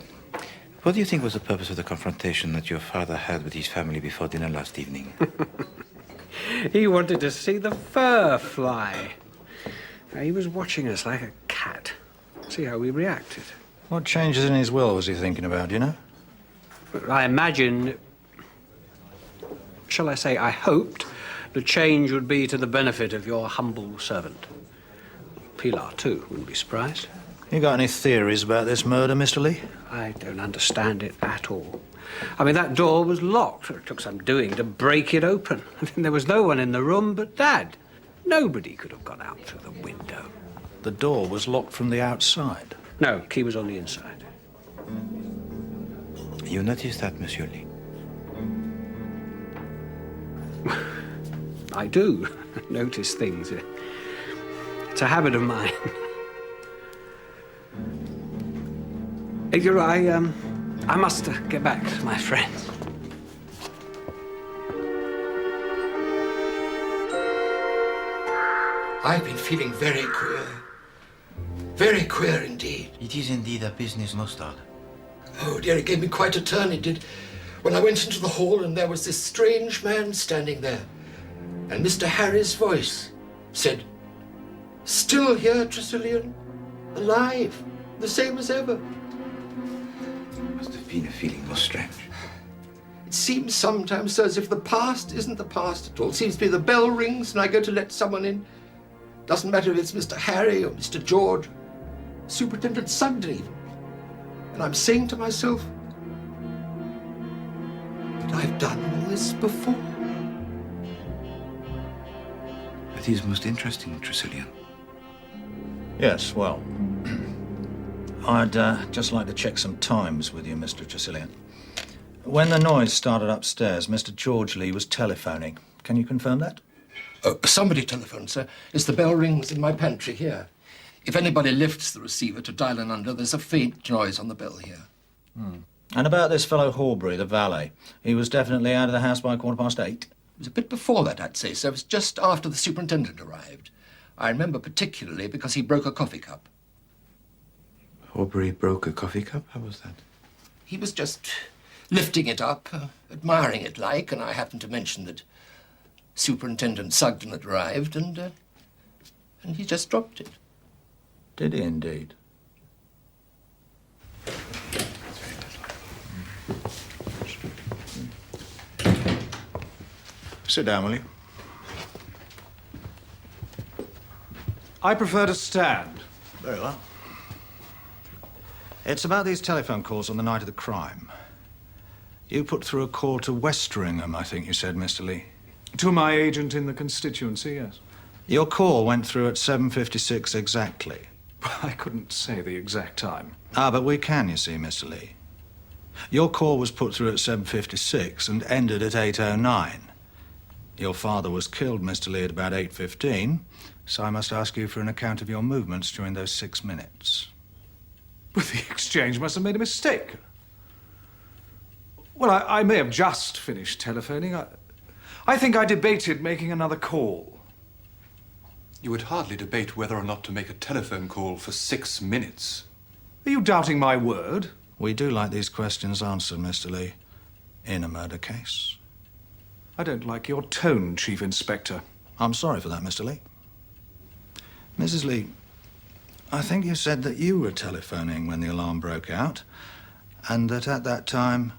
what do you think was the purpose of the confrontation that your father had with his family before dinner last evening? He wanted to see the fur fly. He was watching us like a cat, see how we reacted. What changes in his will was he thinking about, do you know? I imagine, shall I say, I hoped the change would be to the benefit of your humble servant. Pilar, too, wouldn't be surprised. You got any theories about this murder, Mr. Lee? I don't understand it at all. I mean, that door was locked. It took some doing to break it open. I mean, there was no one in the room but Dad. Nobody could have got out through the window. The door was locked from the outside. No, key was on the inside. You noticed that, Monsieur Lee? I do notice things. It's a habit of mine. You're right, I must get back to my friends. I've been feeling very queer. Very queer indeed. It is indeed a business most odd. Oh dear, it gave me quite a turn, it did. When I went into the hall and there was this strange man standing there. And Mr. Harry's voice said, "Still here, Tressilian? Alive? the same as ever. Must have been a feeling most strange. It seems sometimes, sir, as if the past isn't the past at all. It seems to be the bell rings and I go to let someone in. Doesn't matter if it's Mr. Harry or Mr. George, Superintendent Sugden even. And I'm saying to myself that I've done all this before. It is most interesting, Tressilian. Yes, well, I'd just like to check some times with you, Mr. Tressilian. When the noise started upstairs, Mr. George Lee was telephoning. Can you confirm that? Oh, somebody telephoned, sir. It's the bell rings in my pantry here. If anybody lifts the receiver to dial an under, there's a faint noise on the bell here. And about this fellow Horbury, the valet, he was definitely out of the house by 8:15? It was a bit before that, I'd say, sir. It was just after the superintendent arrived. I remember particularly because he broke a coffee cup. Horbury broke a coffee cup? How was that? He was just lifting it up, admiring it like, and I happened to mention that Superintendent Sugden had arrived, and he just dropped it. Did he indeed? Sit down, will you? I prefer to stand. Very well. It's about these telephone calls on the night of the crime. You put through a call to Westringham, I think you said, Mr. Lee. To my agent in the constituency, yes. Your call went through at 7:56 exactly. I couldn't say the exact time. Ah, but we can, you see, Mr. Lee. Your call was put through at 7:56 and ended at 8:09. Your father was killed, Mr. Lee, at about 8:15, so I must ask you for an account of your movements during those 6 minutes. But the exchange must have made a mistake. Well, I may have just finished telephoning. I think I debated making another call. You would hardly debate whether or not to make a telephone call for 6 minutes. Are you doubting my word? We do like these questions answered, Mr. Lee, in a murder case. I don't like your tone, Chief Inspector. I'm sorry for that, Mr. Lee. Mrs. Lee, I think you said that you were telephoning when the alarm broke out, and that at that time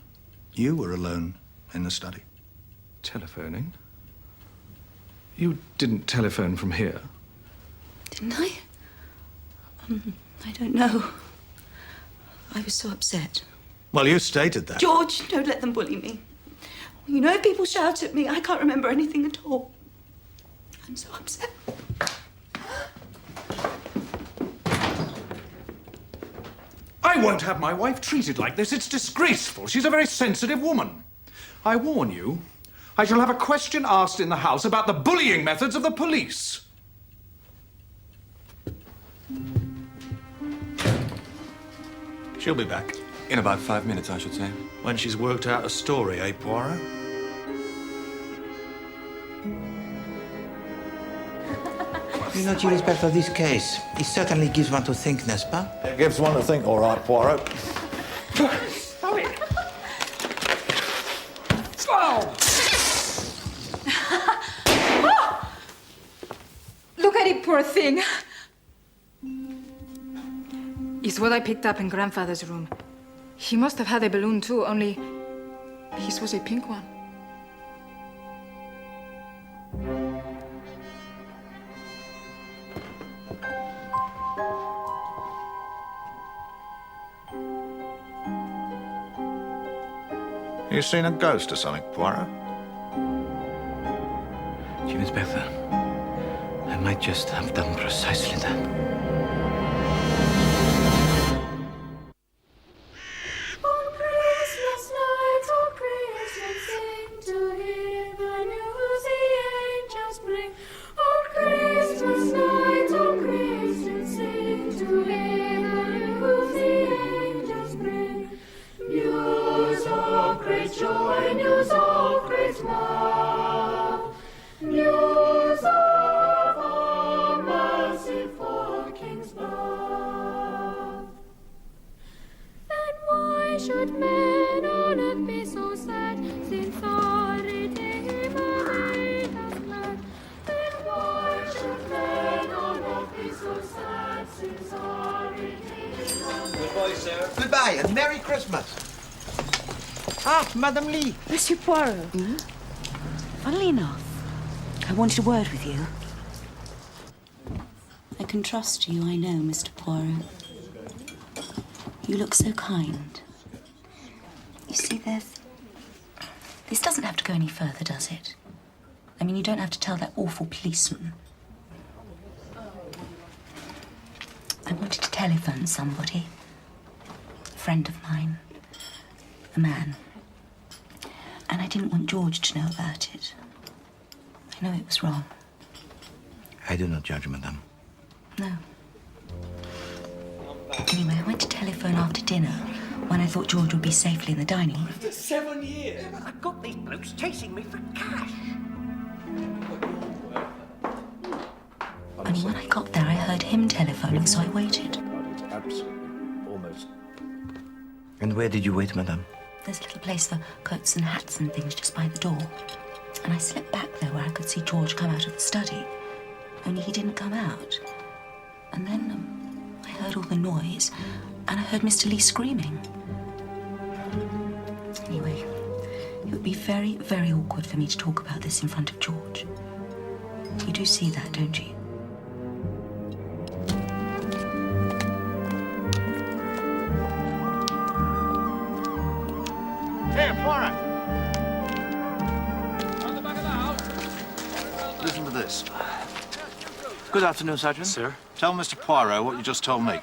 you were alone in the study. Telephoning? You didn't telephone from here? Didn't I? I don't know. I was so upset. Well, you stated that. George, don't let them bully me. You know, if people shout at me, I can't remember anything at all. I'm so upset. I won't have my wife treated like this. It's disgraceful. She's a very sensitive woman. I warn you, I shall have a question asked in the House about the bullying methods of the police. She'll be back. In about 5 minutes, I should say. When she's worked out a story, eh, Poirot? You know, Chief Inspector, this case, it certainly gives one to think, n'est-ce pas? It gives one to think, all right, Poirot. Stop it! Look at it, poor thing. It's what I picked up in Grandfather's room. He must have had a balloon too, only his was a pink one. You seen a ghost or something, Poirot? Chief Inspector, I might just have done precisely that. Should men on earth be so sad, since our Redeemer made us glad? Then why should men on earth be so sad, since our Redeemer Goodbye, sir. Goodbye, and Merry Christmas. Ah, Madame Lee. Monsieur Poirot. Funnily enough, I wanted a word with you. I can trust you, I know, Mr. Poirot. You look so kind. You see, this doesn't have to go any further, does it? I mean, you don't have to tell that awful policeman. I wanted to telephone somebody. A friend of mine. A man. And I didn't want George to know about it. I know it was wrong. I do not judge, madame. No. Anyway, I went to telephone after dinner when I thought George would be safely in the dining room. For 7 years. I've got these blokes chasing me for cash. Only when I got there, I heard him telephoning, so I waited. Almost. And where did you wait, madame? There's a little place for coats and hats and things just by the door. And I slipped back there where I could see George come out of the study. Only he didn't come out. And then I heard all the noise, and I heard Mr. Lee screaming. Anyway, it would be very, very awkward for me to talk about this in front of George. You do see that, don't you? Here, Poirot. Listen to this. Good afternoon, Sergeant. Sir? Tell Mr. Poirot what you just told me.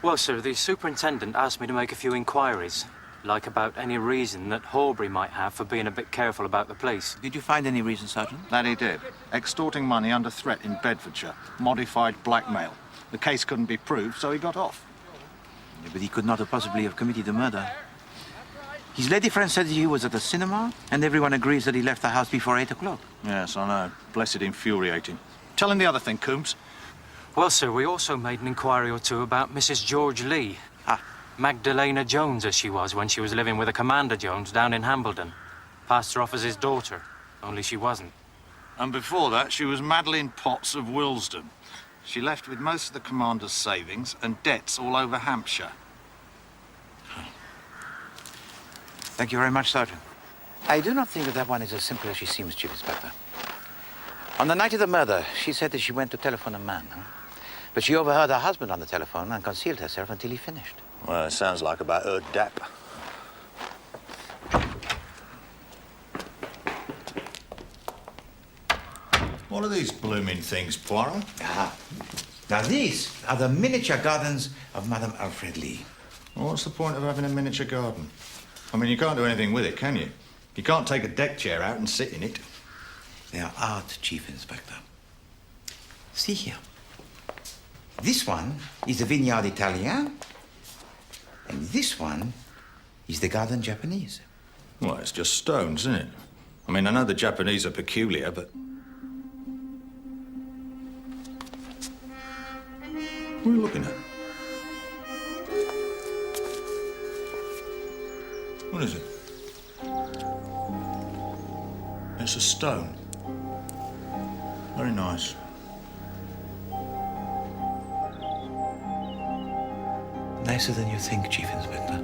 Well, sir, the superintendent asked me to make a few inquiries, like about any reason that Horbury might have for being a bit careful about the police. Did you find any reason, Sergeant? That he did. Extorting money under threat in Bedfordshire. Modified blackmail. The case couldn't be proved, so he got off. Yeah, but he could not have possibly have committed the murder. His lady friend said he was at the cinema, and everyone agrees that he left the house before 8 o'clock. Yes, I know. Blessed infuriating. Tell him the other thing, Coombs. Well, sir, we also made an inquiry or two about Mrs. George Lee. Magdalena Jones, as she was when she was living with a Commander Jones down in Hambledon. Passed her off as his daughter, only she wasn't. And before that, she was Madeline Potts of Willesden. She left with most of the commander's savings and debts all over Hampshire. Thank you very much, Sergeant. I do not think that one is as simple as she seems, Chief Inspector. On the night of the murder, she said that she went to telephone a man, but she overheard her husband on the telephone and concealed herself until he finished. Well, it sounds like about her dap. What are these blooming things, Poirot? Now, these are the miniature gardens of Madame Alfred Lee. Well, what's the point of having a miniature garden? I mean, you can't do anything with it, can you? You can't take a deck chair out and sit in it. They are art, Chief Inspector. See here. This one is the Vineyard Italien, and this one is the Garden Japanese. Well, it's just stones, isn't it? I mean, I know the Japanese are peculiar, but... What are you looking at? What is it? It's a stone. Very nice. Nicer than you think, Chief Inspector.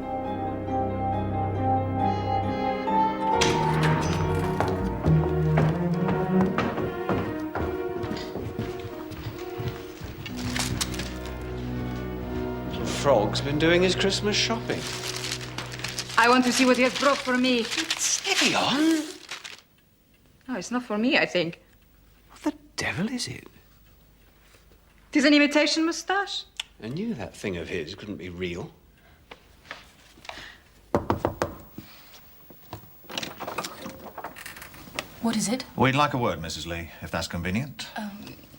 Frog's been doing his Christmas shopping. I want to see what he has brought for me. Steady on. Oh, it's not for me, I think. What the devil is it? It is an imitation moustache. I knew that thing of his couldn't be real. What is it? We'd like a word, Mrs. Lee, if that's convenient.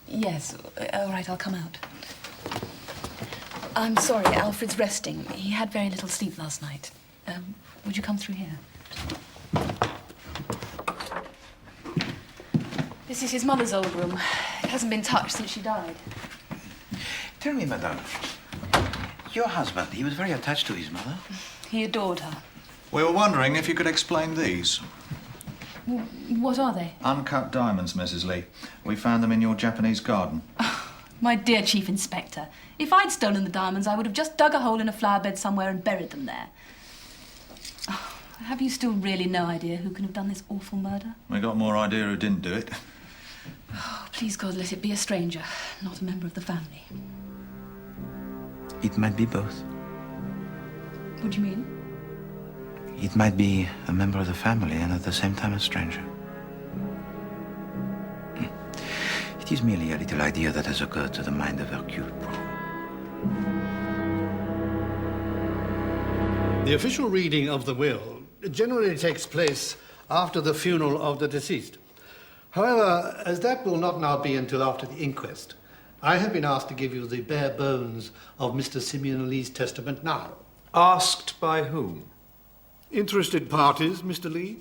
Yes. All right, I'll come out. I'm sorry, Alfred's resting. He had very little sleep last night. Would you come through here? This is his mother's old room. It hasn't been touched since she died. Tell me, madame, your husband, he was very attached to his mother. He adored her. We were wondering if you could explain these. What are they? Uncut diamonds, Mrs. Lee. We found them in your Japanese garden. My dear Chief Inspector, if I'd stolen the diamonds, I would have just dug a hole in a flower bed somewhere and buried them there. Oh, have you still really no idea who can have done this awful murder? We got more idea who didn't do it. Oh, please, God, let it be a stranger, not a member of the family. It might be both. What do you mean? It might be a member of the family and at the same time a stranger. It is merely a little idea that has occurred to the mind of Hercule Poirot. The official reading of the will generally takes place after the funeral of the deceased. However, as that will not now be until after the inquest, I have been asked to give you the bare bones of Mr. Simeon Lee's testament now. Asked by whom? Interested parties, Mr. Lee.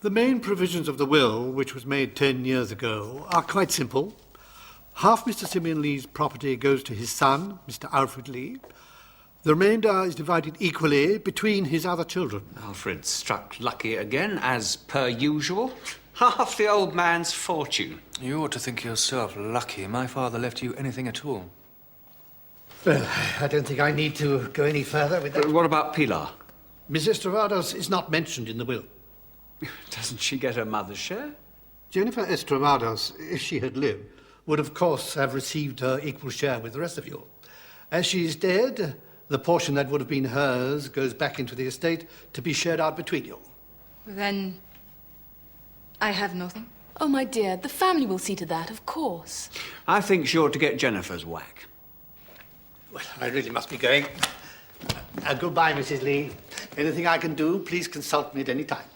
The main provisions of the will, which was made 10 years ago, are quite simple. Half Mr. Simeon Lee's property goes to his son, Mr. Alfred Lee. The remainder is divided equally between his other children. Alfred struck lucky again, as per usual. Half the old man's fortune. You ought to think yourself lucky my father left you anything at all. Well, I don't think I need to go any further with that. What about Pilar? Miss Estravados is not mentioned in the will. Doesn't she get her mother's share? Jennifer Estravados, if she had lived, would of course have received her equal share with the rest of you. As she is dead, the portion that would have been hers goes back into the estate to be shared out between you. Then I have nothing. Oh, my dear, the family will see to that, of course. I think she ought to get Jennifer's whack. Well, I really must be going. Goodbye, Mrs. Lee. Anything I can do, please consult me at any time.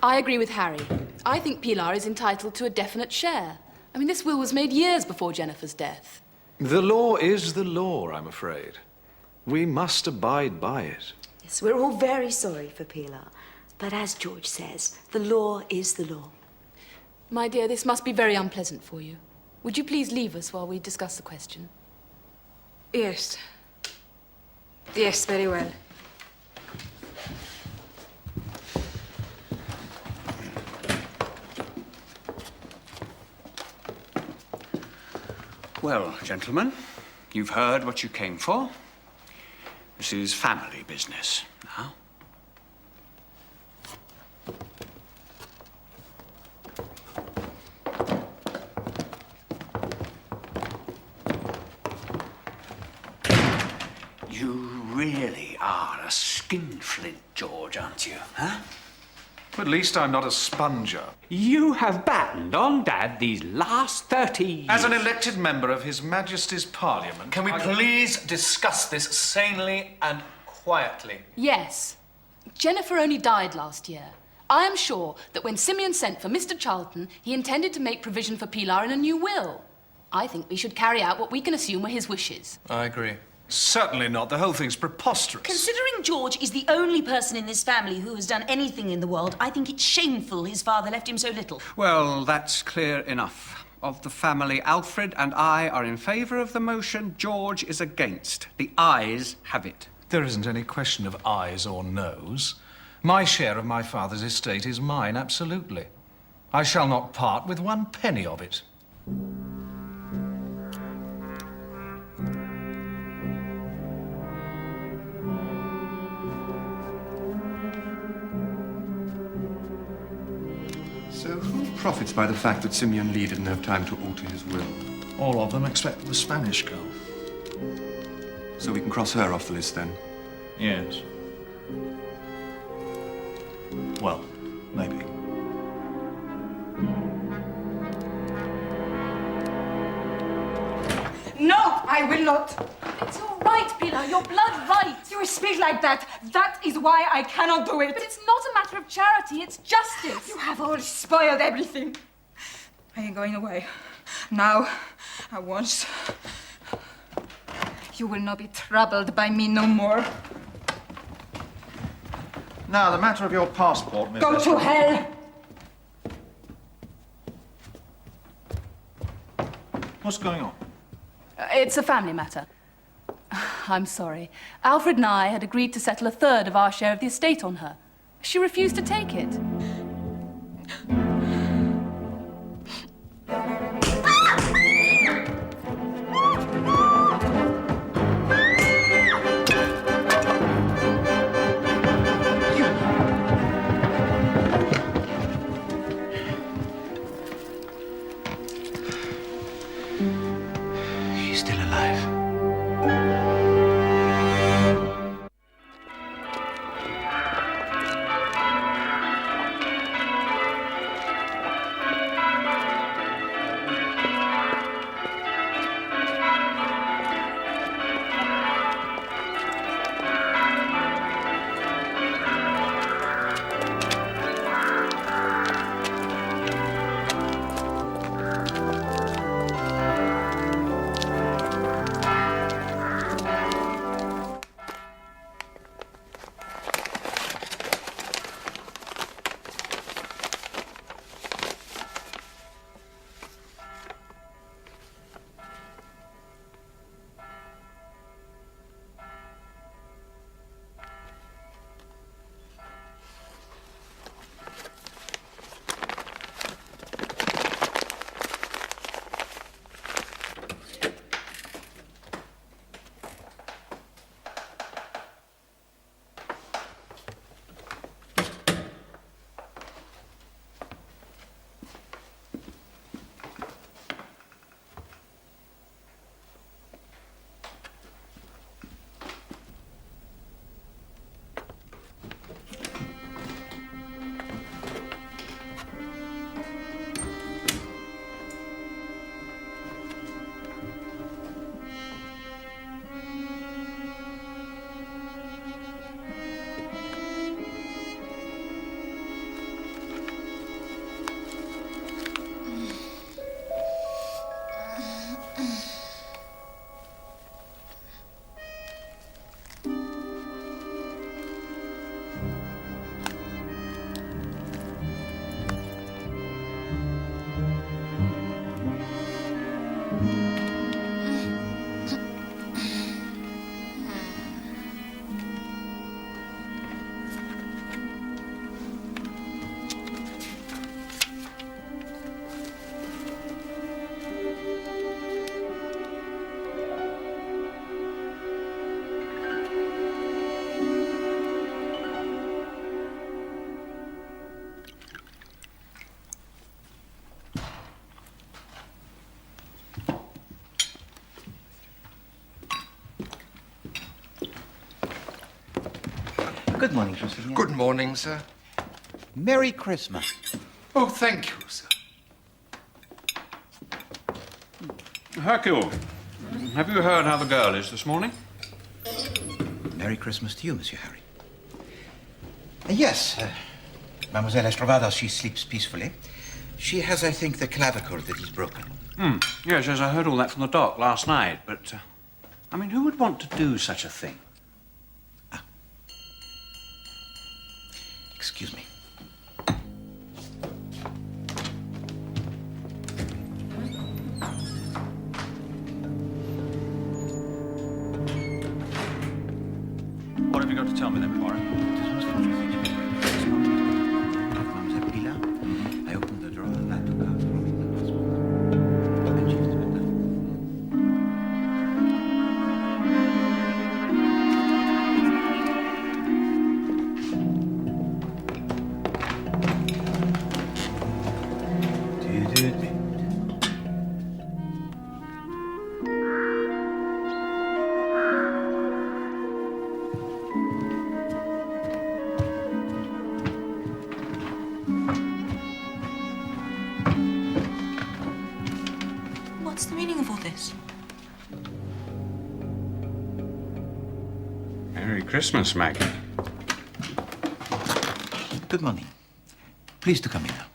I agree with Harry. I think Pilar is entitled to a definite share. I mean, this will was made years before Jennifer's death. The law is the law, I'm afraid. We must abide by it. Yes, we're all very sorry for Pilar. But as George says, the law is the law. My dear, this must be very unpleasant for you. Would you please leave us while we discuss the question? Yes. Yes, very well. Well, gentlemen, you've heard what you came for. This is family business now. You really are a skinflint, George, aren't you, huh? At least I'm not a sponger. You have battened on Dad these last 30 years. As an elected member of His Majesty's Parliament... Can we please discuss this sanely and quietly? Yes. Jennifer only died last year. I am sure that when Simeon sent for Mr. Charlton, he intended to make provision for Pilar in a new will. I think we should carry out what we can assume were his wishes. I agree. Certainly not. The whole thing's preposterous. Considering George is the only person in this family who has done anything in the world, I think it's shameful his father left him so little. Well, that's clear enough. Of the family, Alfred and I are in favour of the motion. George is against. The ayes have it. There isn't any question of ayes or noes. My share of my father's estate is mine, absolutely. I shall not part with one penny of it. So who profits by the fact that Simeon Lee didn't have time to alter his will? All of them except the Spanish girl. So we can cross her off the list then? Yes. Well, maybe. No, I will not. It's all right, Pilar. Your blood right. You speak like that. That is why I cannot do it. But it's not a matter of charity. It's justice. You have all spoiled everything. I am going away. Now, at once. You will not be troubled by me no more. Now, the matter of your passport, Miss... Go to hell! What's going on? It's a family matter. I'm sorry. Alfred and I had agreed to settle a third of our share of the estate on her. She refused to take it. she's still alive. Good morning, Joseph. Good morning, sir. Merry Christmas. Oh, thank you, sir. Hercule, have you heard how the girl is this morning? Merry Christmas to you, Monsieur Harry. Yes, Mademoiselle Estrovados, she sleeps peacefully. She has, I think, the clavicle that is broken. Yes, I heard all that from the doc last night, but, I mean, who would want to do such a thing? Excuse me. What have you got to tell me then, Poirot? I opened the drawer and I took out from it the passport. And she's been done. What's the meaning of all this? Merry Christmas, Maggie. Good morning. Please to come in now.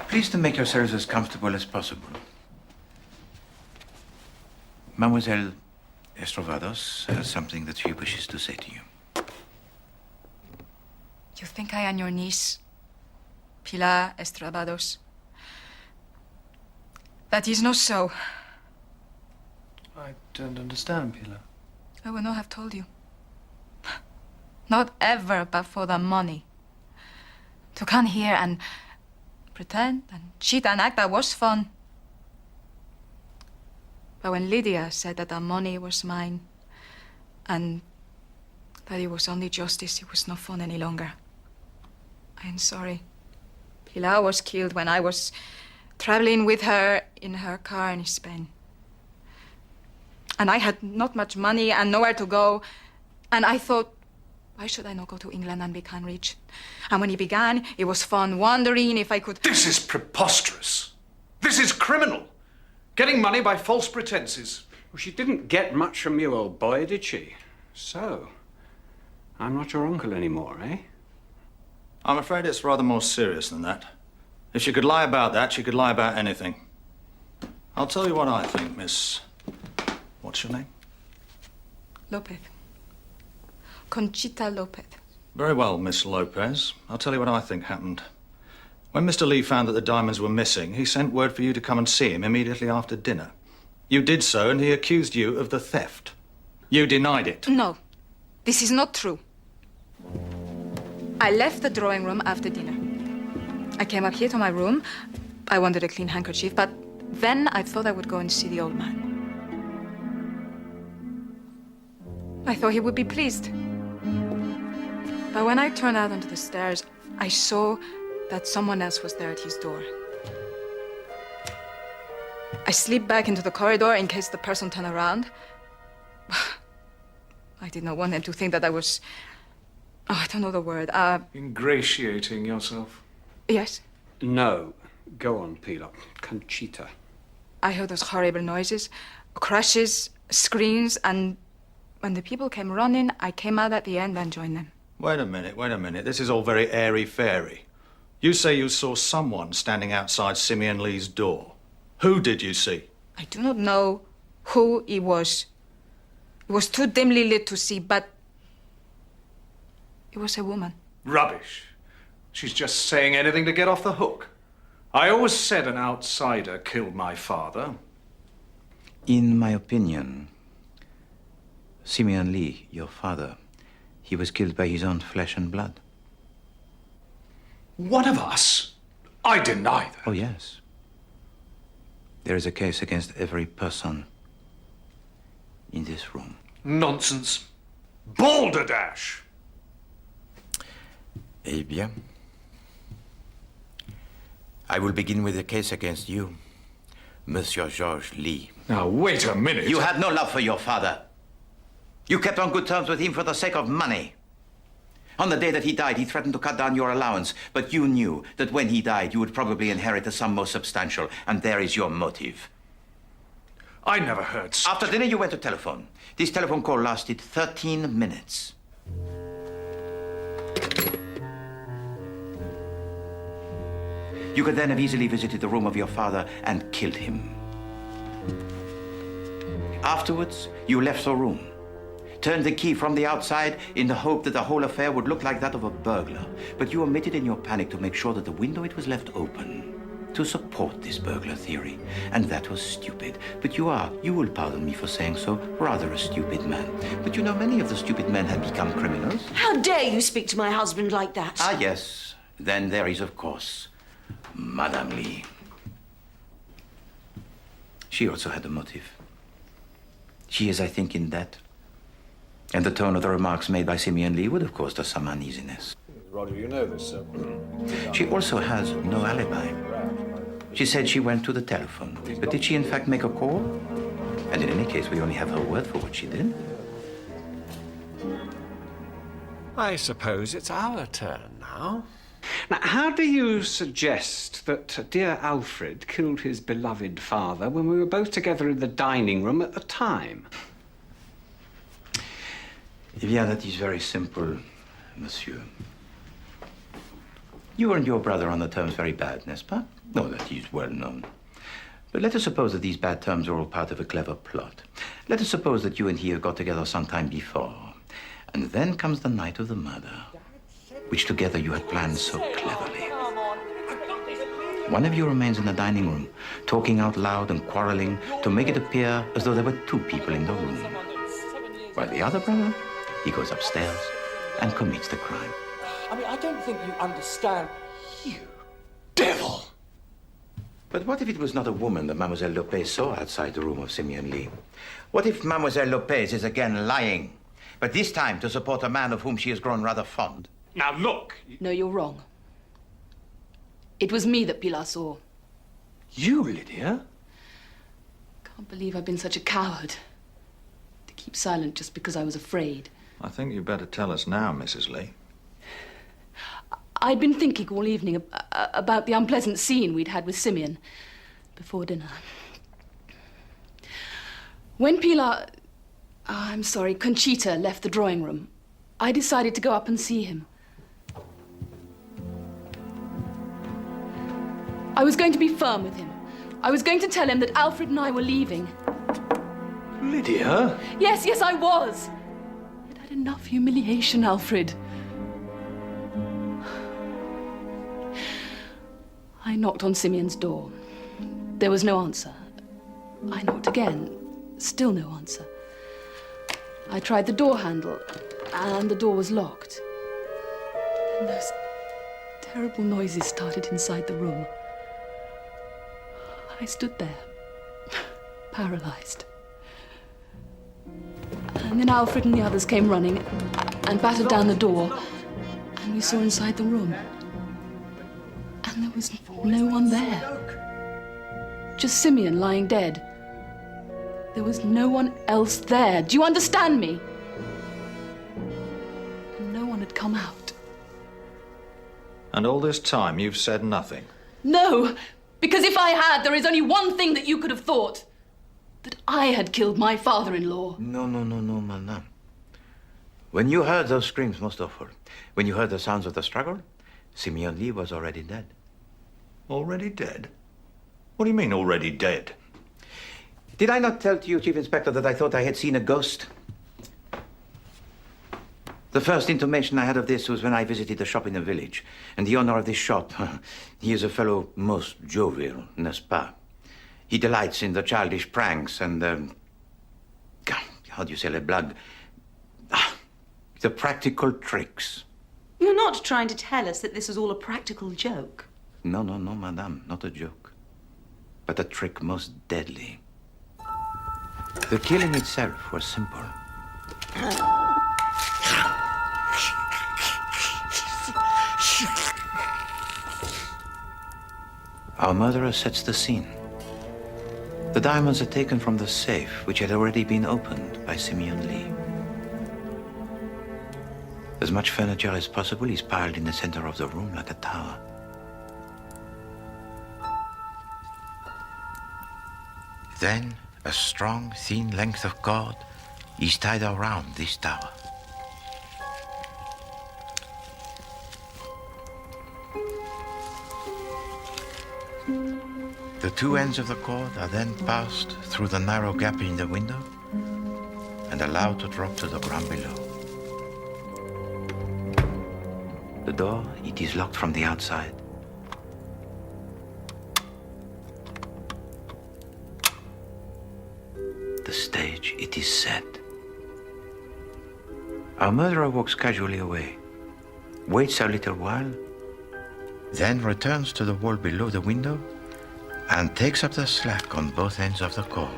Please to make yourselves as comfortable as possible. Mademoiselle Estrovados has something that she wishes to say to you. You think I am your niece, Pilar Estrovados? That is not so. I don't understand, Pilar. I would not have told you. Not ever, but for the money. To come here and pretend and cheat and act, that was fun. But when Lydia said that the money was mine and that it was only justice, it was no fun any longer. I am sorry. Pilar was killed when I was traveling with her in her car in Spain. And I had not much money and nowhere to go. And I thought, why should I not go to England and become rich? And when it began, it was fun wondering if I could... This is preposterous. This is criminal. Getting money by false pretenses. Well, she didn't get much from you, old boy, did she? So, I'm not your uncle anymore, eh? I'm afraid it's rather more serious than that. If she could lie about that, she could lie about anything. I'll tell you what I think, Miss... What's your name? Lopez. Conchita Lopez. Very well, Miss Lopez. I'll tell you what I think happened. When Mr. Lee found that the diamonds were missing, he sent word for you to come and see him immediately after dinner. You did so, and he accused you of the theft. You denied it. No, this is not true. I left the drawing room after dinner. I came up here to my room. I wanted a clean handkerchief, but then I thought I would go and see the old man. I thought he would be pleased. But when I turned out onto the stairs, I saw that someone else was there at his door. I slipped back into the corridor in case the person turned around. I did not want them to think that I was... Oh, I don't know the word. Ingratiating yourself. Yes. No. Go on, Pilar. Conchita. I heard those horrible noises, crashes, screams, and when the people came running, I came out at the end and joined them. Wait a minute. This is all very airy-fairy. You say you saw someone standing outside Simeon Lee's door. Who did you see? I do not know who it was. It was too dimly lit to see, but it was a woman. Rubbish. She's just saying anything to get off the hook. I always said an outsider killed my father. In my opinion, Simeon Lee, your father, he was killed by his own flesh and blood. One of us? I deny that. Oh, yes. There is a case against every person in this room. Nonsense. Balderdash! Eh bien, I will begin with the case against you, Monsieur Georges Lee. Now, wait a minute. You had no love for your father. You kept on good terms with him for the sake of money. On the day that he died, he threatened to cut down your allowance, but you knew that when he died, you would probably inherit a sum more substantial, and there is your motive. I never heard such... After dinner, you went to telephone. This telephone call lasted 13 minutes. You could then have easily visited the room of your father and killed him. Afterwards, you left the room, turned the key from the outside in the hope that the whole affair would look like that of a burglar. But you omitted in your panic to make sure that the window it was left open to support this burglar theory. And that was stupid. But you will pardon me for saying so, rather a stupid man. But you know, many of the stupid men have become criminals. How dare you speak to my husband like that? Ah, yes. Then there is, of course, Madame Lee. She also had a motive. She is, I think, in debt. And the tone of the remarks made by Simeon Lee would have caused her some uneasiness. Roger, you know this, She also has no alibi. She said she went to the telephone. But did she, in fact, make a call? And in any case, we only have her word for what she did. I suppose it's our turn now. Now, how do you suggest that dear Alfred killed his beloved father when we were both together in the dining room at the time? Eh bien, that is very simple, monsieur. You and your brother are on the terms very bad, n'est-ce pas? No, that is well known. But let us suppose that these bad terms are all part of a clever plot. Let us suppose that you and he have got together some time before. And then comes the night of the murder, which together you had planned so cleverly. One of you remains in the dining room, talking out loud and quarreling to make it appear as though there were two people in the room. While the other brother, he goes upstairs and commits the crime. I mean, I don't think you understand. You devil! But what if it was not a woman that Mademoiselle Lopez saw outside the room of Simeon Lee? What if Mademoiselle Lopez is again lying, but this time to support a man of whom she has grown rather fond? Now, look. No, you're wrong. It was me that Pilar saw. You, Lydia? Can't believe I've been such a coward. To keep silent just because I was afraid. I think you'd better tell us now, Mrs. Lee. I'd been thinking all evening about the unpleasant scene we'd had with Simeon before dinner. When Pilar... I'm sorry, Conchita left the drawing room, I decided to go up and see him. I was going to be firm with him. I was going to tell him that Alfred and I were leaving. Lydia? Yes, I was. I'd had enough humiliation, Alfred. I knocked on Simeon's door. There was no answer. I knocked again. Still no answer. I tried the door handle, and the door was locked. And those terrible noises started inside the room. I stood there, paralyzed. And then Alfred and the others came running and battered down the door, and we saw inside the room. And there was no one there. Just Simeon lying dead. There was no one else there. Do you understand me? And no one had come out. And all this time you've said nothing? No, because if I had, there is only one thing that you could have thought. That I had killed my father-in-law. No, madame. When you heard those screams, most awful, when you heard the sounds of the struggle, Simeon Lee was already dead. Already dead? What do you mean, already dead? Did I not tell to you, Chief Inspector, that I thought I had seen a ghost? The first intimation I had of this was when I visited the shop in the village. And the owner of this shop, he is a fellow most jovial, n'est-ce pas? He delights in the childish pranks and, how do you say, les blagues? The practical tricks. You're not trying to tell us that this was all a practical joke? No, madame, not a joke. But a trick most deadly. The killing itself was simple. Our murderer sets the scene. The diamonds are taken from the safe, which had already been opened by Simeon Lee. As much furniture as possible is piled in the center of the room like a tower. Then, a strong, thin length of cord is tied around this tower. The two ends of the cord are then passed through the narrow gap in the window and allowed to drop to the ground below. The door, it is locked from the outside. The stage, it is set. Our murderer walks casually away, waits a little while, then returns to the wall below the window and takes up the slack on both ends of the cord.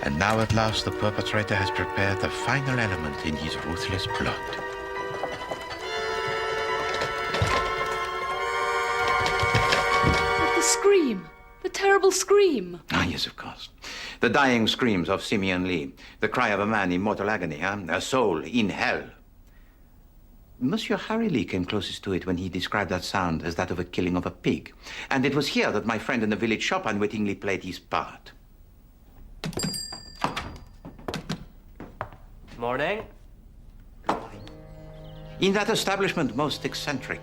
And now at last the perpetrator has prepared the final element in his ruthless plot. But the scream! The terrible scream! Ah, yes, of course. The dying screams of Simeon Lee, the cry of a man in mortal agony, a soul in hell. Monsieur Harry Lee came closest to it when he described that sound as that of a killing of a pig. And it was here that my friend in the village shop unwittingly played his part. Morning. In that establishment most eccentric,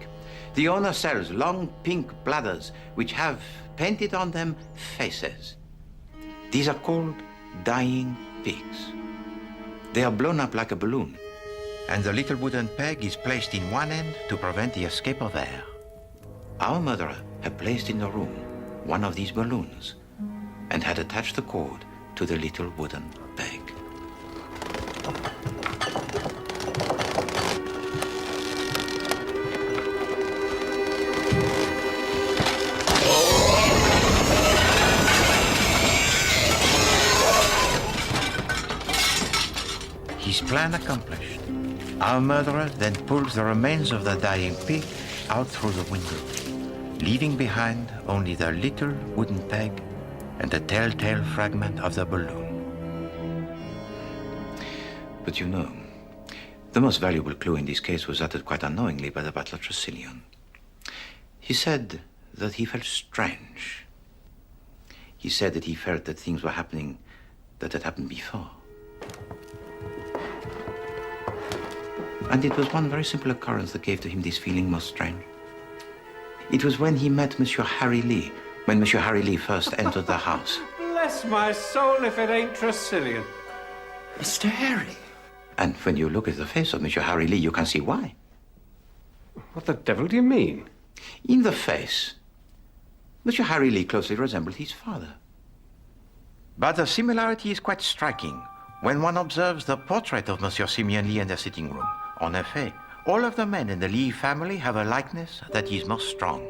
the owner sells long pink bladders which have painted on them faces. These are called dying pigs. They are blown up like a balloon, and the little wooden peg is placed in one end to prevent the escape of air. Our murderer had placed in the room one of these balloons and had attached the cord to the little wooden peg. Plan accomplished. Our murderer then pulls the remains of the dying pig out through the window, leaving behind only the little wooden peg and the telltale fragment of the balloon. But you know, the most valuable clue in this case was uttered quite unknowingly by the butler Tressilian. He said that he felt strange. He said that he felt that things were happening that had happened before. And it was one very simple occurrence that gave to him this feeling most strange. It was when he met Monsieur Harry Lee, when Monsieur Harry Lee first entered the house. Bless my soul if it ain't Tressilian. Mr. Harry. And when you look at the face of Monsieur Harry Lee, you can see why. What the devil do you mean? In the face, Monsieur Harry Lee closely resembled his father. But the similarity is quite striking when one observes the portrait of Monsieur Simeon Lee in their sitting room. En effet, all of the men in the Lee family have a likeness that is most strong.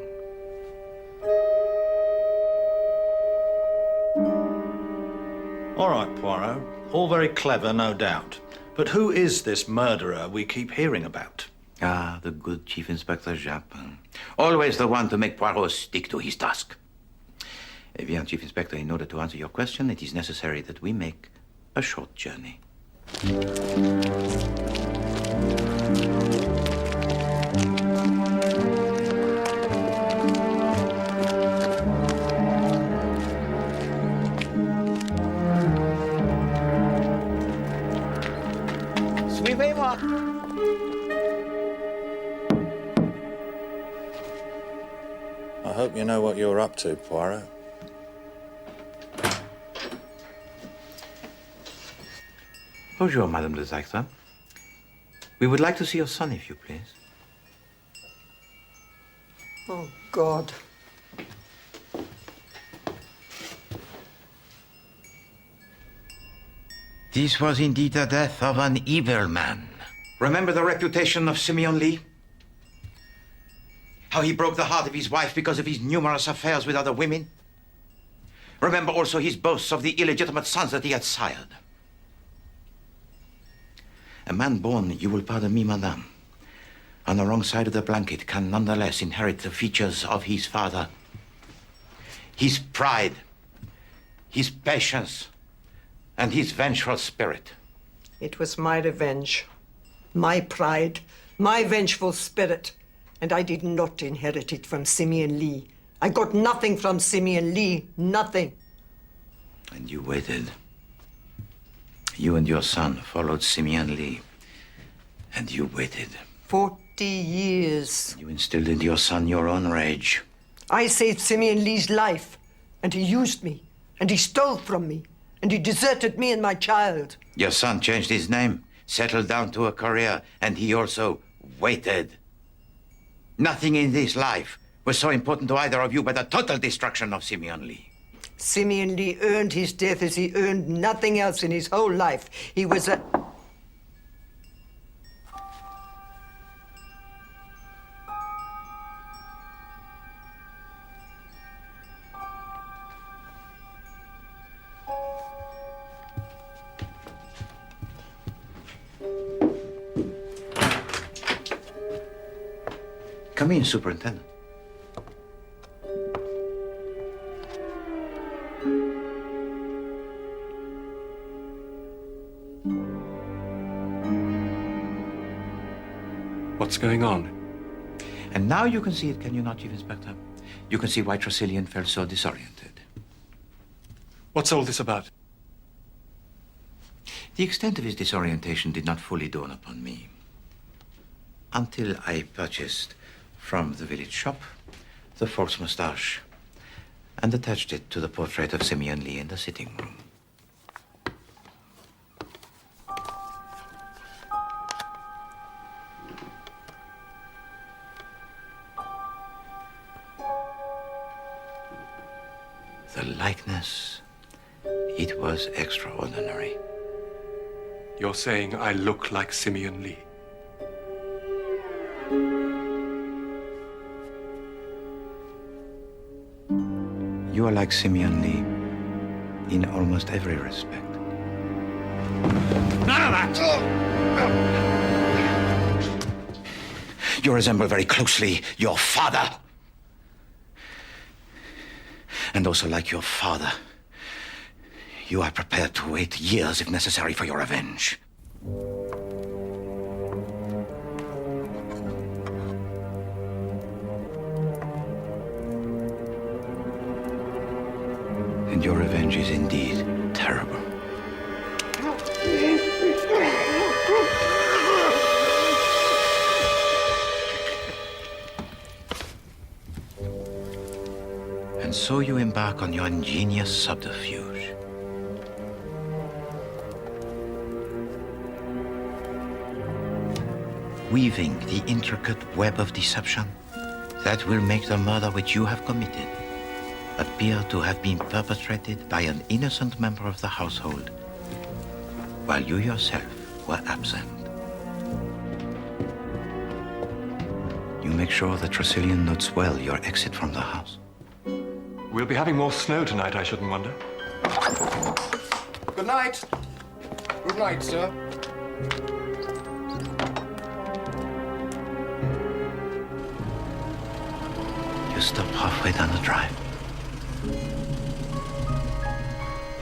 All right, Poirot. All very clever, no doubt. But who is this murderer we keep hearing about? Ah, the good Chief Inspector Japin. Always the one to make Poirot stick to his task. Eh bien, Chief Inspector, in order to answer your question, it is necessary that we make a short journey. Suivez-moi. I hope you know what you're up to, Poirot. Bonjour, Madame the Director. We would like to see your son, if you please. Oh, God. This was indeed the death of an evil man. Remember the reputation of Simeon Lee? How he broke the heart of his wife because of his numerous affairs with other women? Remember also his boasts of the illegitimate sons that he had sired. A man born, you will pardon me, madame, on the wrong side of the blanket can nonetheless inherit the features of his father. His pride, his patience, and his vengeful spirit. It was my revenge, my pride, my vengeful spirit, and I did not inherit it from Simeon Lee. I got nothing from Simeon Lee, nothing. And you waited. You and your son followed Simeon Lee, and you waited. 40 years. You instilled in your son your own rage. I saved Simeon Lee's life, and he used me, and he stole from me, and he deserted me and my child. Your son changed his name, settled down to a career, and he also waited. Nothing in this life was so important to either of you but the total destruction of Simeon Lee. Simeon Lee earned his death as he earned nothing else in his whole life. He was a... Come in, Superintendent. What's going on? And now you can see it, can you not, Chief Inspector? You can see why Tressilian felt so disoriented. What's all this about? The extent of his disorientation did not fully dawn upon me until I purchased from the village shop the false moustache and attached it to the portrait of Simeon Lee in the sitting room. The likeness, it was extraordinary. You're saying I look like Simeon Lee? You are like Simeon Lee in almost every respect. None of that! You resemble very closely your father. And also, like your father, you are prepared to wait years, if necessary, for your revenge. And your revenge is indeed terrible. And so you embark on your ingenious subterfuge. Weaving the intricate web of deception that will make the murder which you have committed appear to have been perpetrated by an innocent member of the household, while you yourself were absent. You make sure that Tresillian notes well your exit from the house. We'll be having more snow tonight, I shouldn't wonder. Good night. Good night, sir. You stop halfway down the drive.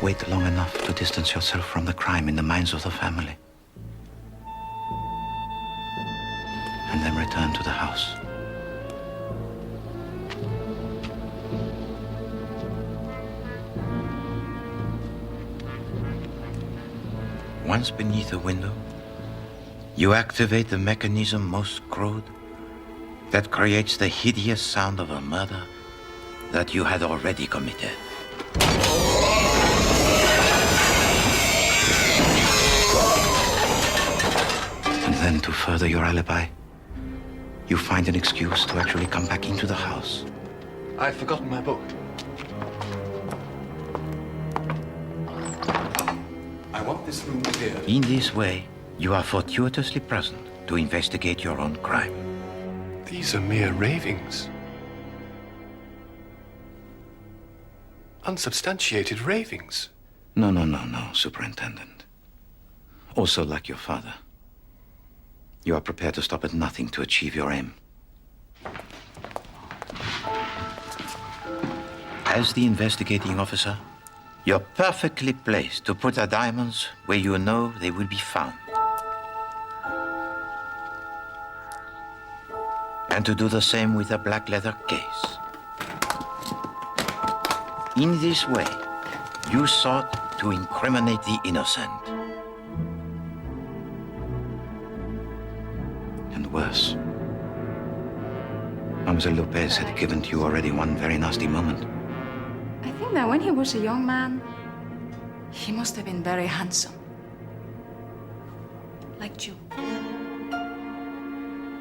Wait long enough to distance yourself from the crime in the minds of the family. And then return to the house. Once beneath the window, you activate the mechanism most crude that creates the hideous sound of a murder that you had already committed. And then, to further your alibi, you find an excuse to actually come back into the house. I've forgotten my book. I want this room cleared. In this way, you are fortuitously present to investigate your own crime. These are mere ravings. Unsubstantiated ravings. No, Superintendent. Also, like your father, you are prepared to stop at nothing to achieve your aim. As the investigating officer, you're perfectly placed to put the diamonds where you know they will be found. And to do the same with a black leather case. In this way, you sought to incriminate the innocent. And worse, Mademoiselle Lopez had given to you already one very nasty moment. I think that when he was a young man, he must have been very handsome. Like you.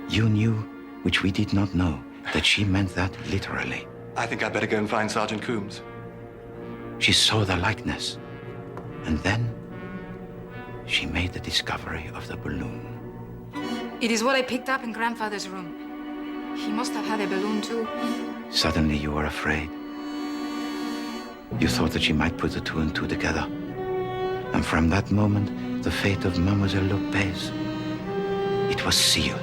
You knew, which we did not know, that she meant that literally. I think I'd better go and find Sergeant Coombs. She saw the likeness, and then she made the discovery of the balloon. It is what I picked up in Grandfather's room. He must have had a balloon too. Suddenly you were afraid. You thought that she might put the two and two together. And from that moment, the fate of Mademoiselle Lopez, it was sealed.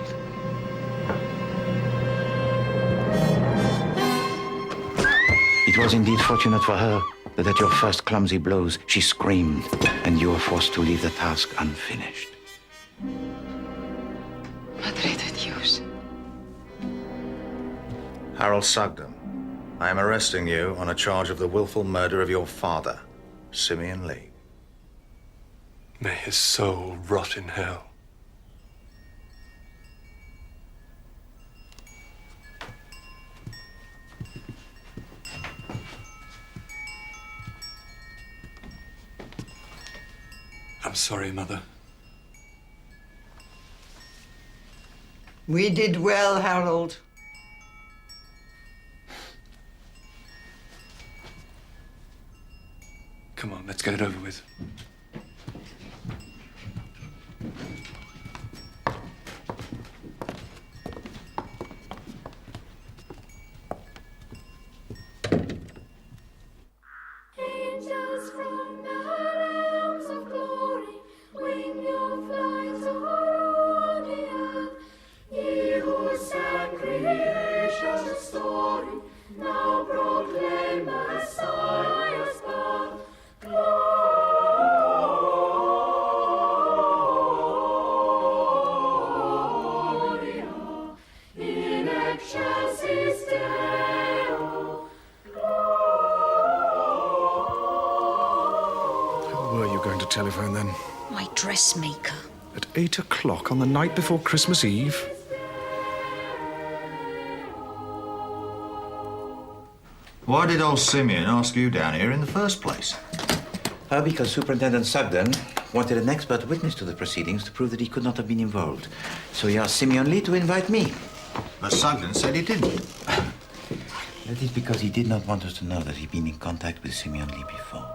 It was indeed fortunate for her that at your first clumsy blows, she screamed, and you were forced to leave the task unfinished. Madre de Dios. Harold Sugden, I am arresting you on a charge of the willful murder of your father, Simeon Lee. May his soul rot in hell. I'm sorry, Mother. We did well, Harold. Come on, let's get it over with. Angels from the realms of glory, wing your flight o'er the earth. Ye who glory. Now proclaim Messiah's birth. Gloria in excelsis Deo. Who were you going to telephone then? My dressmaker. At 8 o'clock on the night before Christmas Eve? Why did old Simeon ask you down here in the first place? Because Superintendent Sugden wanted an expert witness to the proceedings to prove that he could not have been involved. So he asked Simeon Lee to invite me. But Sugden said he didn't. That is because he did not want us to know that he'd been in contact with Simeon Lee before.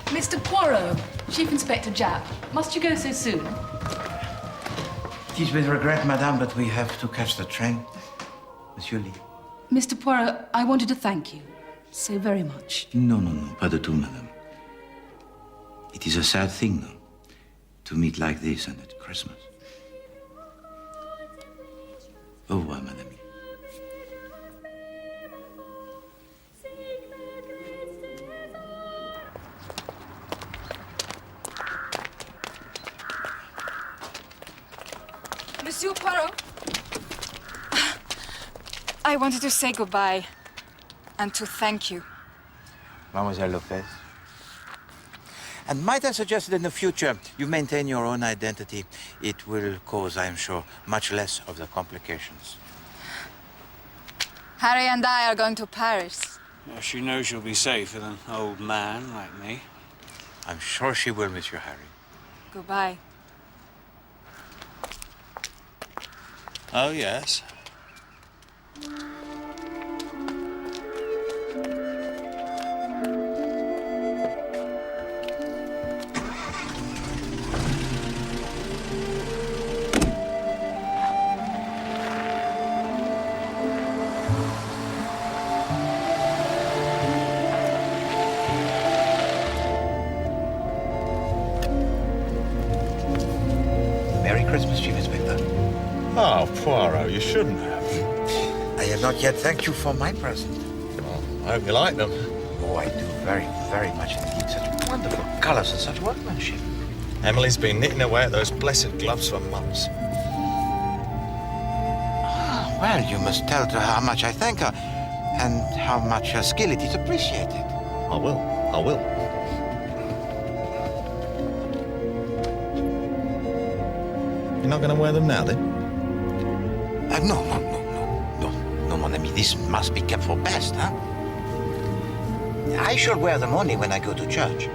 Mr. Poirot, Chief Inspector Japp, must you go so soon? It is with regret, madame, but we have to catch the train. Monsieur Lee. Mr. Poirot, I wanted to thank you so very much. No, pas du tout, madame. It is a sad thing, though, to meet like this and at Christmas. Au revoir, madame. Monsieur Poirot, I wanted to say goodbye and to thank you. Mademoiselle Lopez. And might I suggest that in the future you maintain your own identity? It will cause, I am sure, much less of the complications. Harry and I are going to Paris. Well, she knows she'll be safe with an old man like me. I'm sure she will, Monsieur Harry. Goodbye. Oh, yes. Merry Christmas, Chief Inspector. Oh, Poirot, you shouldn't have. I have not yet thanked you for my present. Well, I hope you like them. Oh, I do very, very much indeed. Such wonderful colors and such workmanship. Emily's been knitting away at those blessed gloves for months. Well, you must tell her how much I thank her and how much her skill it is appreciated. I will. You're not going to wear them now, then? No, mon ami. This must be kept for best, huh? I shall wear them only when I go to church.